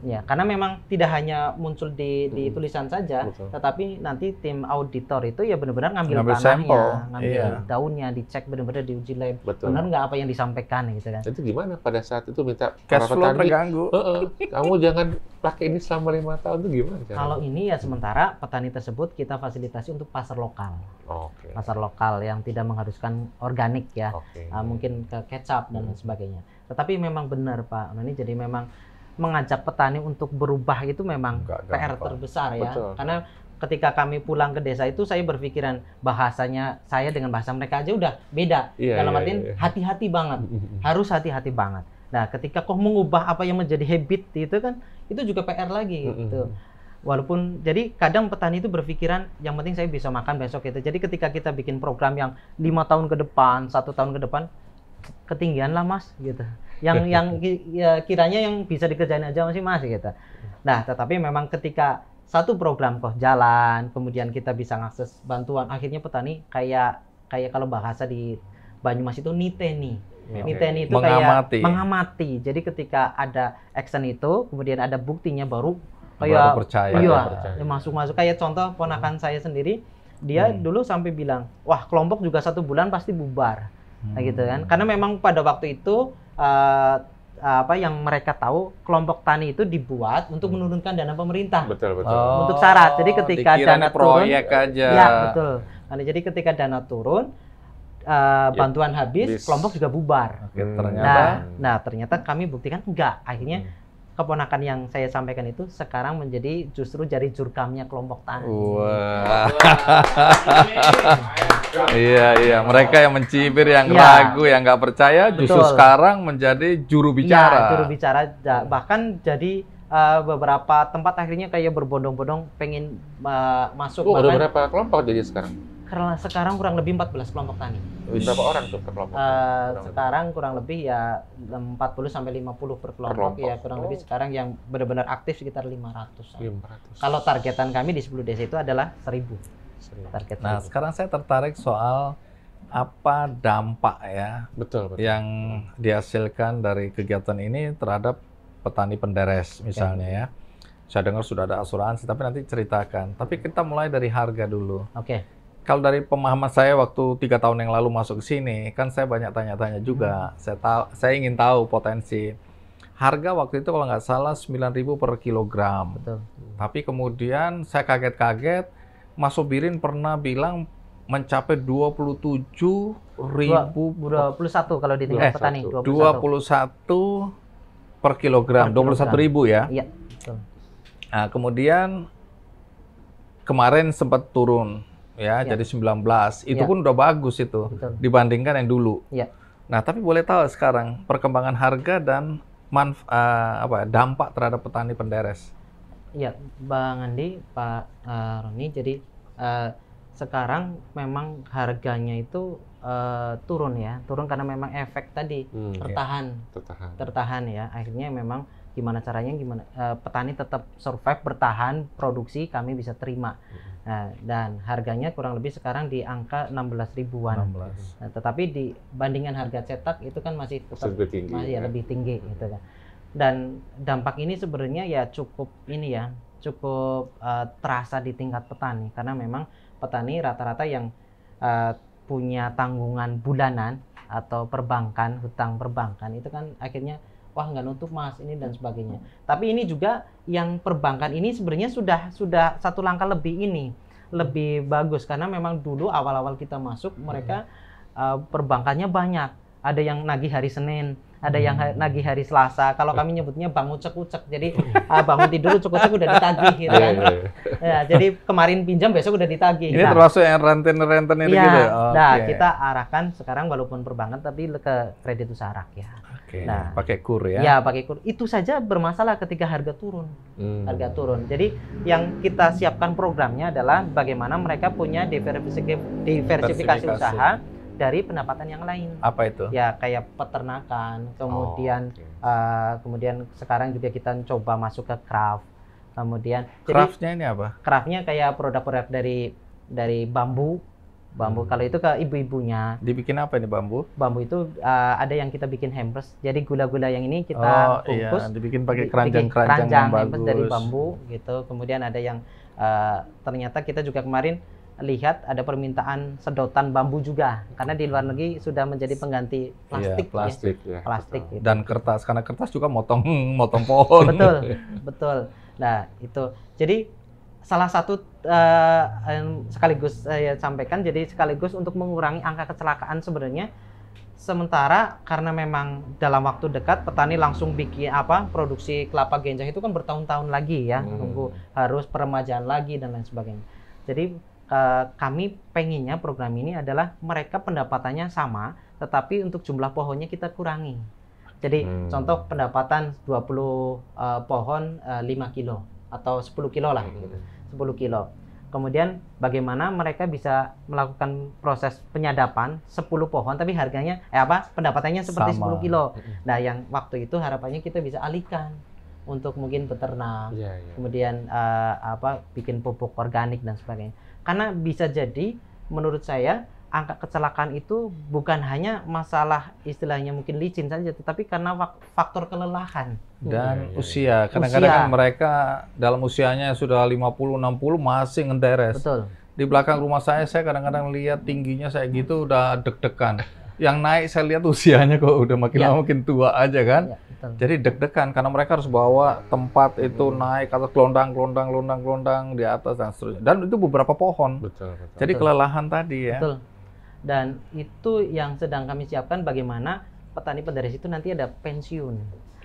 Ya, karena memang tidak hanya muncul di tulisan saja, tetapi nanti tim auditor itu ya benar-benar ngambil tanahnya, sampel, ngambil daunnya, dicek benar-benar di uji lab, benar nggak apa yang disampaikan gitu kan. Itu gimana pada saat itu minta cash flow terganggu? Kamu jangan pakai ini selama 5 tahun itu gimana? Kalau ini ya sementara petani tersebut kita fasilitasi untuk pasar lokal, pasar lokal yang tidak mengharuskan organik ya, mungkin ke kecap dan lain sebagainya. Tetapi memang benar Pak, ini jadi memang mengajak petani untuk berubah itu memang PR terbesar ya. Karena ketika kami pulang ke desa itu saya berpikiran bahasanya saya dengan bahasa mereka aja udah beda. Dalam artian hati-hati banget. Harus hati-hati banget. Nah, ketika kok mengubah apa yang menjadi habit itu kan itu juga PR lagi gitu. Walaupun jadi kadang petani itu berpikiran yang penting saya bisa makan besok itu. Jadi ketika kita bikin program yang 5 tahun ke depan, 1 tahun ke depan ketinggian lah Mas gitu. Yang kiranya yang bisa dikerjain aja Mas gitu. Nah, tetapi memang ketika satu program kok jalan, kemudian kita bisa ngakses bantuan, akhirnya petani kayak kalau bahasa di Banyumas itu niteni. Niteni itu kayak mengamati. Jadi ketika ada action itu, kemudian ada buktinya baru percaya. Iya, masuk-masuk kayak contoh ponakan saya sendiri, dia dulu sampai bilang, "Wah, kelompok juga 1 bulan pasti bubar." Nah gitu kan. Karena memang pada waktu itu yang mereka tahu kelompok tani itu dibuat untuk menurunkan dana pemerintah. Betul, betul. Untuk syarat. Jadi ketika dana turun, proyek aja. ya betul. Nah, jadi ketika dana turun, bantuan habis, kelompok juga bubar. Oke, ternyata. Nah, ternyata kami buktikan enggak. Akhirnya keponakan yang saya sampaikan itu sekarang menjadi justru jari jurkamnya kelompok tani. Wah. Iya, mereka yang mencibir, yang ragu, yang nggak percaya, justru sekarang menjadi juru bicara. Ya, juru bicara. Bahkan jadi beberapa tempat akhirnya kayak berbondong-bondong pengen masuk. Ada berapa kelompok jadi sekarang? Karena sekarang kurang lebih 14 kelompok tani. Berapa orang tuh per kelompok? Sekarang kurang lebih ya 40 sampai 50 per kelompok. Ya kurang lebih sekarang yang benar-benar aktif sekitar 500. Kalau targetan kami di 10 desa itu adalah 1000. Target. Nah, sekarang saya tertarik soal apa dampak ya betul. yang dihasilkan dari kegiatan ini terhadap petani penderes misalnya ya. Saya dengar sudah ada asuransi, tapi nanti ceritakan. Tapi kita mulai dari harga dulu. Oke. Kalau dari pemahaman saya waktu 3 tahun yang lalu masuk ke sini, kan saya banyak tanya-tanya juga. Saya ingin tahu potensi. Harga waktu itu kalau nggak salah 9.000 per kilogram. Betul. Tapi kemudian saya kaget-kaget, Mas Sobirin pernah bilang mencapai 27.000 21 kalau di tingkat petani. 21 per kilogram, 21.000 ya? Iya, betul. Nah, kemudian kemarin sempat turun. Ya, jadi 19. Itu pun udah bagus itu. Betul. Dibandingkan yang dulu. Iya. Nah, tapi boleh tahu sekarang perkembangan harga dan dampak terhadap petani penderes. Iya, Bang Andi, Pak Roni. Jadi sekarang memang harganya itu turun ya. Turun karena memang efek tadi tertahan ya. Akhirnya memang gimana caranya petani tetap survive, bertahan, produksi, kami bisa terima. Nah, dan harganya kurang lebih sekarang di angka 16 ribuan. Nah, tetapi dibandingkan harga cetak itu kan masih tetap lebih tinggi gitu kan. Dan dampak ini sebenarnya ya cukup terasa di tingkat petani karena memang petani rata-rata yang punya tanggungan bulanan atau perbankan, hutang perbankan itu kan akhirnya wah nggak nutup Mas ini dan sebagainya. Tapi ini juga yang perbankan ini sebenarnya sudah satu langkah lebih bagus karena memang dulu awal-awal kita masuk mereka perbankannya banyak. Ada yang nagih hari Senin, ada yang nagih hari Selasa. Kalau kami nyebutnya bangun ucek-ucek. Jadi bangun tidur ucek-ucek udah ditagih gitu kan. Ya, jadi kemarin pinjam besok udah ditagih. Ini termasuk yang renten ini gitu ya? Nah, kita arahkan sekarang walaupun perbankan tapi ke kredit usaha rakyat. Nah, pakai kur ya? Ya, pakai kur. Itu saja bermasalah ketika harga turun. Harga turun. Jadi yang kita siapkan programnya adalah bagaimana mereka punya diversifikasi usaha dari pendapatan yang lain. Apa itu? Ya, kayak peternakan, kemudian kemudian sekarang juga kita coba masuk ke craft. Kemudian craftnya ini apa? Craftnya kayak produk-produk dari bambu. Kalau itu ke ibu-ibunya. Dibikin apa ini bambu? Bambu itu ada yang kita bikin hampers. Jadi gula-gula yang ini kita bungkus. Iya, dibikin pakai keranjang yang bagus dari bambu gitu. Kemudian ada yang ternyata kita juga kemarin lihat ada permintaan sedotan bambu juga karena di luar negeri sudah menjadi pengganti plastik. Plastik gitu. Dan kertas karena kertas juga motong pohon. Betul. Nah, itu. Jadi salah satu sekaligus saya sampaikan jadi sekaligus untuk mengurangi angka kecelakaan sebenarnya sementara karena memang dalam waktu dekat petani langsung bikin produksi kelapa ganja itu kan bertahun-tahun lagi ya tunggu harus peremajaan lagi dan lain sebagainya. Jadi kami pengennya program ini adalah mereka pendapatannya sama tetapi untuk jumlah pohonnya kita kurangi. Jadi contoh pendapatan 20 pohon 5 kilo atau 10 kilo lah gitu. 10 kilo. Kemudian bagaimana mereka bisa melakukan proses penyadapan 10 pohon tapi harganya pendapatannya seperti sama. 10 kilo. Nah, yang waktu itu harapannya kita bisa alihkan untuk mungkin beternak. Kemudian bikin pupuk organik dan sebagainya. Karena bisa jadi menurut saya angka kecelakaan itu bukan hanya masalah istilahnya mungkin licin saja, tetapi karena faktor kelelahan. Dan usia. Kadang-kadang kan mereka dalam usianya sudah 50-60 masih ngenderes. Betul. Di belakang rumah saya kadang-kadang lihat tingginya saya gitu udah deg-degan. yang naik saya lihat usianya kok udah makin Ya. lama makin tua aja kan. Ya, betul. Jadi deg-degan karena mereka harus bawa tempat itu naik atau gelondang di atas dan seterusnya. Dan itu beberapa pohon. Betul, betul. Jadi Betul. kelelahan tadi ya. Betul. Dan itu yang sedang kami siapkan bagaimana petani pederes itu nanti ada pensiun.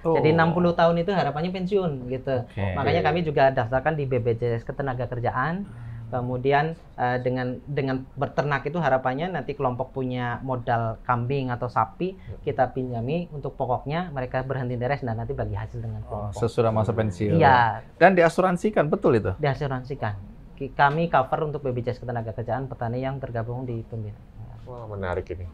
Oh. Jadi 60 tahun itu harapannya pensiun gitu. Oke. Makanya kami juga daftarkan di BPJS Ketenagakerjaan. Kemudian dengan berternak itu harapannya nanti kelompok punya modal kambing atau sapi, kita pinjami untuk pokoknya, mereka berhenti deres dan nanti bagi hasil dengan Oh, kelompok. sesudah masa pensiun. Iya, Dan diasuransikan, betul itu? diasuransikan. Kami cover untuk BPJS Ketenagakerjaan petani yang tergabung di pembina. Wah, menarik ini.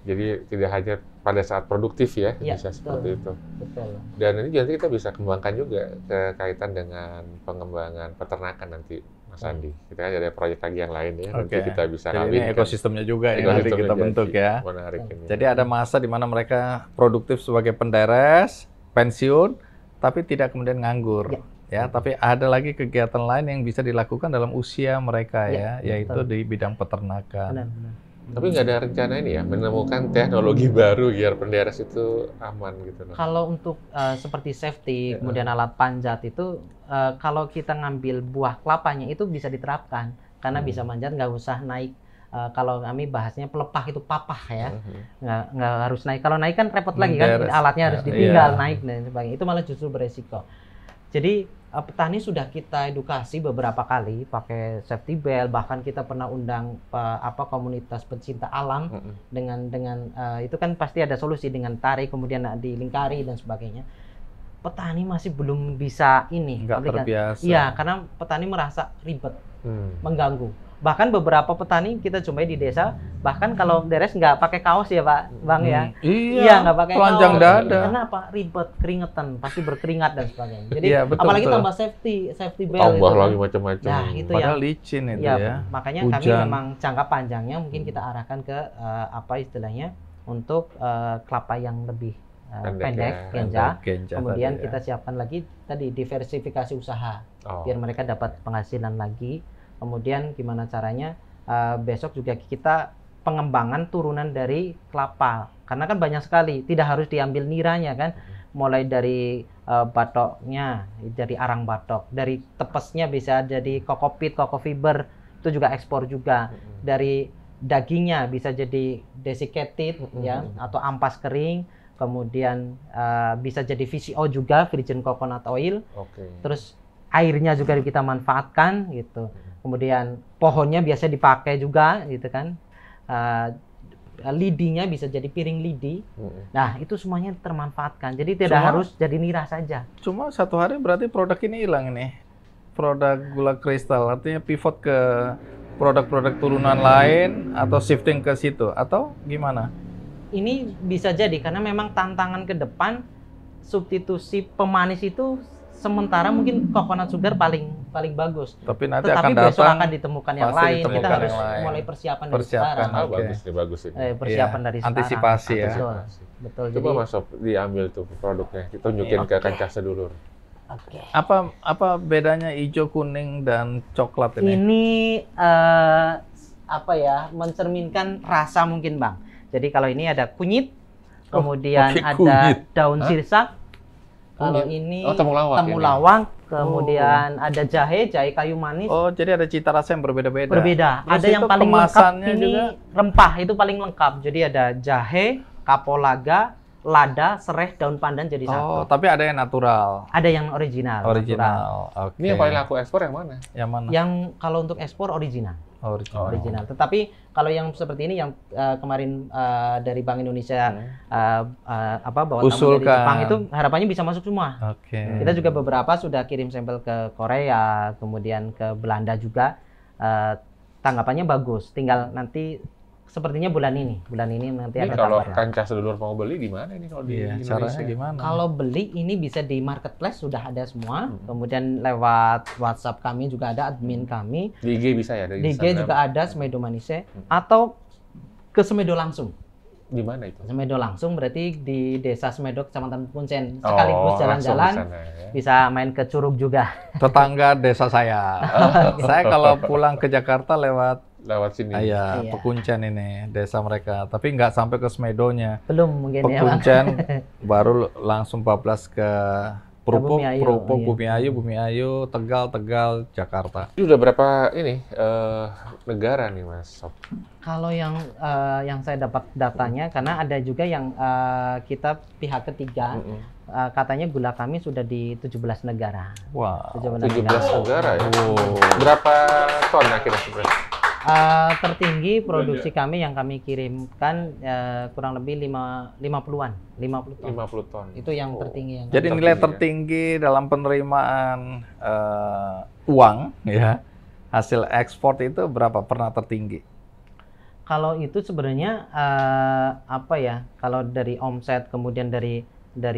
Jadi tidak hanya pada saat produktif ya, Iya, bisa betul. seperti itu. Betul. Dan ini nanti kita bisa kembangkan juga kaitan dengan pengembangan peternakan nanti, Mas Andi. Kita kan ada proyek lagi yang lain ya, nanti Oke. kita bisa Jadi ini kawinkan. ekosistemnya juga yang nanti Ekosistemnya kita jadi. bentuk ya. Menarik ini. Jadi ada masa di mana mereka produktif sebagai penderes, pensiun, tapi tidak kemudian nganggur. Ya, tapi ada lagi kegiatan lain yang bisa dilakukan dalam usia mereka ya, yaitu betul. di bidang peternakan. Benar-benar. Tapi nggak ada rencana ini ya, menemukan teknologi baru biar penderes itu aman gitu loh. Kalau untuk seperti safety, kemudian alat panjat itu, kalau kita ngambil buah kelapanya itu bisa diterapkan karena bisa manjat, nggak usah naik. Kalau kami bahasnya pelepah itu papah ya, nggak harus naik. Kalau naik kan repot lagi kan, Menderes. alatnya harus ditinggal Iya. naik dan sebagainya. Itu malah justru beresiko. Jadi petani sudah kita edukasi beberapa kali pakai safety belt, bahkan kita pernah undang komunitas pecinta alam dengan itu kan pasti ada solusi dengan tarik kemudian dilingkari dan sebagainya. Petani masih belum bisa ini, Nggak terbiasa. Iya, karena petani merasa ribet, mengganggu. Bahkan beberapa petani kita jumpai di desa, bahkan kalau deres nggak pakai kaos ya Pak Bang ya. Iya, Nggak pakai telanjang kaos. dada. Kenapa? Ribet, keringetan, pasti berkeringat dan sebagainya. Jadi Iya, betul, apalagi betul. tambah safety belt. Tambah itu, lagi kan. macam-macam. Nah, itu Padahal yang licin itu ya, ya. makanya kami Hujan. memang jangka panjangnya mungkin kita arahkan ke apa istilahnya untuk kelapa yang lebih pendek, genja. Genja Kemudian tadi ya. kita siapkan lagi tadi diversifikasi usaha biar mereka dapat penghasilan lagi. Kemudian gimana caranya? Besok juga kita pengembangan turunan dari kelapa karena kan banyak sekali, tidak harus diambil niranya kan, mulai dari batoknya, dari arang batok, dari tepesnya bisa jadi kokopit, kokofiber, itu juga ekspor juga, dari dagingnya bisa jadi desiccated ya atau ampas kering, kemudian bisa jadi VCO juga, virgin coconut oil. Terus airnya juga kita manfaatkan gitu. Kemudian pohonnya biasa dipakai juga gitu kan. Lidinya bisa jadi piring lidi. Nah, itu semuanya termanfaatkan. Jadi tidak harus jadi nira saja. Cuma satu hari berarti produk ini hilang ini. Produk gula kristal, artinya pivot ke produk-produk turunan lain atau shifting ke situ atau gimana? Ini bisa jadi karena memang tantangan ke depan substitusi pemanis itu sementara mungkin coconut sugar paling bagus. Tapi nanti Tetapi akan besok datang akan ditemukan yang pasti lain. Kita ditemukan harus yang lain. mulai persiapan dari sekarang. Oke. Bagus nih, bagus ini. Persiapan Iya, dari sekarang. antisipasi ya. Betul. Coba Jadi, Mas Sob, diambil tuh produknya, kita tunjukin ke kancah sedulur. oke. Apa bedanya hijau, kuning dan coklat ini? Ini apa ya? Mencerminkan rasa mungkin, Bang. Jadi kalau ini ada kunyit, kemudian pakai ada kunyit. daun Hah? sirsak. Kalau Kunyit. ini Oh, temulawak ini. temulawak, kemudian ada jahe kayu manis. Oh, jadi ada cita rasa yang berbeda-beda. Berbeda. Terus Ada yang itu paling lengkap kemasannya ini juga? rempah, itu paling lengkap. Jadi ada jahe, kapulaga, lada, sereh, daun pandan jadi Oh, satu. tapi ada yang natural. Ada yang original. natural. Original. Oke. Ini yang paling laku ekspor yang mana? Yang mana? Yang kalau untuk ekspor original. Original. Original. Tetapi kalau yang seperti ini yang kemarin dari Bank Indonesia bawa tamu dari Usulkan. Jepang itu harapannya bisa masuk semua. Oke. Kita juga beberapa sudah kirim sampel ke Korea, kemudian ke Belanda juga. Tanggapannya bagus. Tinggal nanti sepertinya bulan ini nanti Ini ada kalau kabar. kancah sedulur mau beli di mana ini kalau di Iya, Indonesia? caranya gimana? Kalau beli ini bisa di marketplace sudah ada semua. Kemudian lewat WhatsApp kami juga ada admin kami. Di IG bisa ya? Di IG juga ada Semedo Manise atau ke Semedo langsung. Di mana itu? Semedo langsung berarti di Desa Semedo Kecamatan Kuncen. Sekaligus langsung jalan-jalan di sana ya. bisa main ke Curug juga. Tetangga desa saya. Saya kalau pulang ke Jakarta lewat lewat sini. Iya, Iya. Pekuncen ini desa mereka. Tapi nggak sampai ke Smedonya. Belum mungkin ya, Bang. Pekuncen baru langsung bablas ke Purupuk, Bumi Ayu, Purupuk, iya. Bumi Ayu, Tegal, Jakarta. Ini udah berapa ini negara nih Mas Sob? Kalau yang saya dapat datanya, karena ada juga yang kita pihak ketiga, katanya gula kami sudah di 17 negara. Wah, 17 negara ya? Wow. Berapa ton akhirnya sebenarnya? Tertinggi produksi kami yang kami kirimkan kurang lebih 50-an, 50 ton. 50 ton. Itu yang Oh. tertinggi yang jadi kami- nilai tertinggi dalam penerimaan uang ya hasil ekspor itu berapa pernah tertinggi? Kalau itu sebenarnya apa ya? Kalau dari omset kemudian dari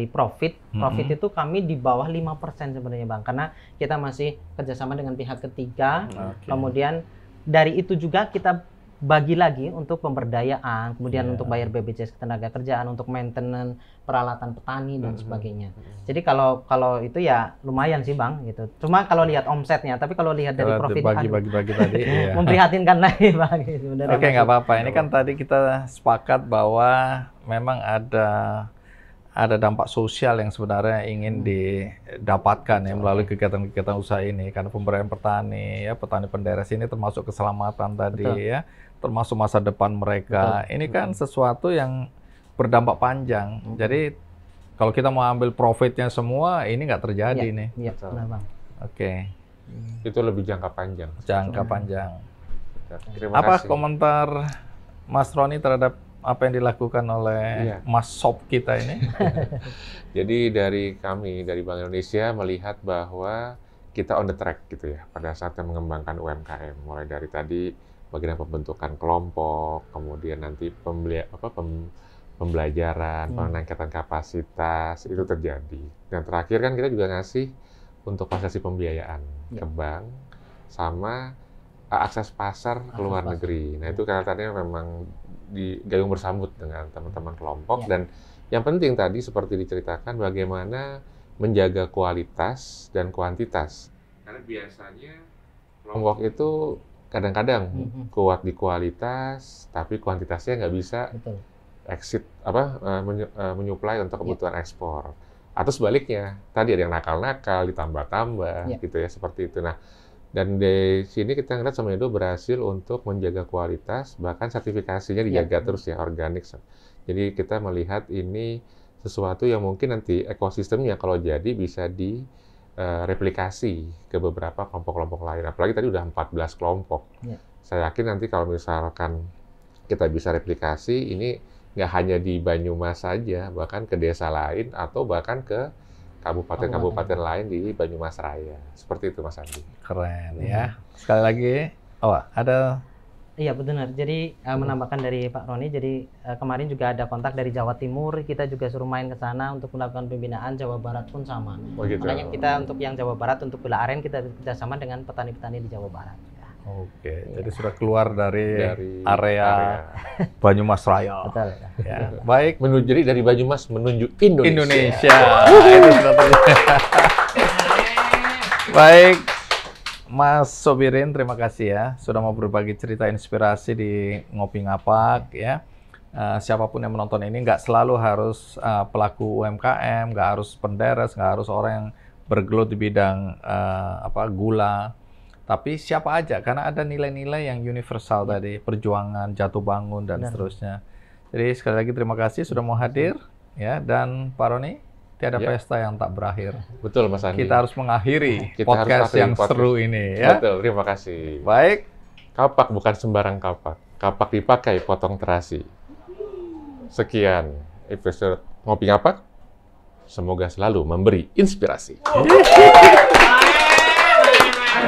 profit itu kami di bawah 5% sebenarnya, Bang. Karena kita masih kerjasama dengan pihak ketiga. Oke. Kemudian dari itu juga kita bagi lagi untuk pemberdayaan, kemudian Iya. untuk bayar BPJS Ketenagakerjaan, untuk maintenance peralatan petani dan sebagainya. Jadi kalau itu ya lumayan sih, Bang, gitu. Cuma kalau lihat omsetnya, tapi kalau lihat dari Kalau profit bagi-bagi tadi, iya. memprihatinkan lagi, Bang. Sebenarnya Oke, nggak masih- apa-apa. Ini kan tadi kita sepakat bahwa memang ada dampak sosial yang sebenarnya ingin didapatkan ya melalui kegiatan-kegiatan usaha ini. Karena pemberdayaan petani, ya petani penderes ini termasuk keselamatan tadi Betul. ya, termasuk masa depan mereka. Ini kan sesuatu yang berdampak panjang. Jadi kalau kita mau ambil profitnya semua, ini nggak terjadi Iya. nih. Iya, Betul. benar, Bang. Oke, Itu lebih jangka panjang. jangka panjang. Terima Apa kasih. komentar Mas Roni terhadap apa yang dilakukan oleh Iya. Mas Sob kita ini? Jadi dari kami, dari Bank Indonesia melihat bahwa kita on the track gitu ya, pada saat mengembangkan UMKM. Mulai dari tadi bagian pembentukan kelompok, kemudian nanti pembelajaran, peningkatan kapasitas, itu terjadi. Dan terakhir kan kita juga ngasih untuk fasilitasi pembiayaan ke bank, sama akses pasar ke luar negeri. Nah itu kelihatannya memang digayung bersambut dengan teman-teman kelompok. Dan yang penting tadi seperti diceritakan bagaimana menjaga kualitas dan kuantitas. Karena biasanya kelompok itu kadang-kadang kuat di kualitas, tapi kuantitasnya nggak bisa Betul. exit menyuplai untuk kebutuhan ekspor. Atau sebaliknya, tadi ada yang nakal-nakal ditambah-tambah gitu ya, seperti itu. Nah, dan di sini kita ngeliat Semedo berhasil untuk menjaga kualitas, bahkan sertifikasinya dijaga terus ya, organik. Jadi kita melihat ini sesuatu yang mungkin nanti ekosistemnya kalau jadi bisa direplikasi ke beberapa kelompok-kelompok lain. Apalagi tadi udah 14 kelompok. Saya yakin nanti kalau misalkan kita bisa replikasi, ini nggak hanya di Banyumas saja, bahkan ke desa lain atau bahkan ke kabupaten-kabupaten lain di Banyumas Raya. Seperti itu, Mas Andi. Keren ya. Sekali lagi, ada. Iya benar. Jadi menambahkan dari Pak Roni, jadi kemarin juga ada kontak dari Jawa Timur, kita juga suruh main ke sana untuk melakukan pembinaan. Jawa Barat pun sama. Oh, gitu. Makanya kita untuk yang Jawa Barat, untuk gula aren kita kerjasama dengan petani-petani di Jawa Barat. Oke, jadi sudah keluar dari area Banyumas Raya. Betul. Ya, baik. Jadi dari Banyumas menuju Indonesia. Itu sudah terjadi. Baik, Mas Sobirin, terima kasih ya sudah mau berbagi cerita inspirasi di Ngopi Ngapak ya. Siapapun yang menonton ini nggak selalu harus pelaku UMKM, nggak harus penderes, nggak harus orang yang bergelut di bidang gula. Tapi siapa aja, karena ada nilai-nilai yang universal tadi, perjuangan, jatuh bangun, dan seterusnya. Jadi sekali lagi terima kasih sudah mau hadir, ya. Dan Pak Roni, tiada pesta yang tak berakhir. Betul, Mas Andi. Kita harus mengakhiri Kita podcast harus yang seru ini, ya. Betul, terima kasih. Baik. Kapak bukan sembarang kapak. Kapak dipakai potong terasi. Sekian episode Ngopi Ngapak. Semoga selalu memberi inspirasi.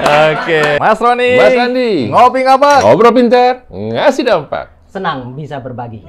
Oke, Mas Roni, Mas Andi, Ngopi Ngapak. ngobrol pintar, ngasih dampak. Senang bisa berbagi.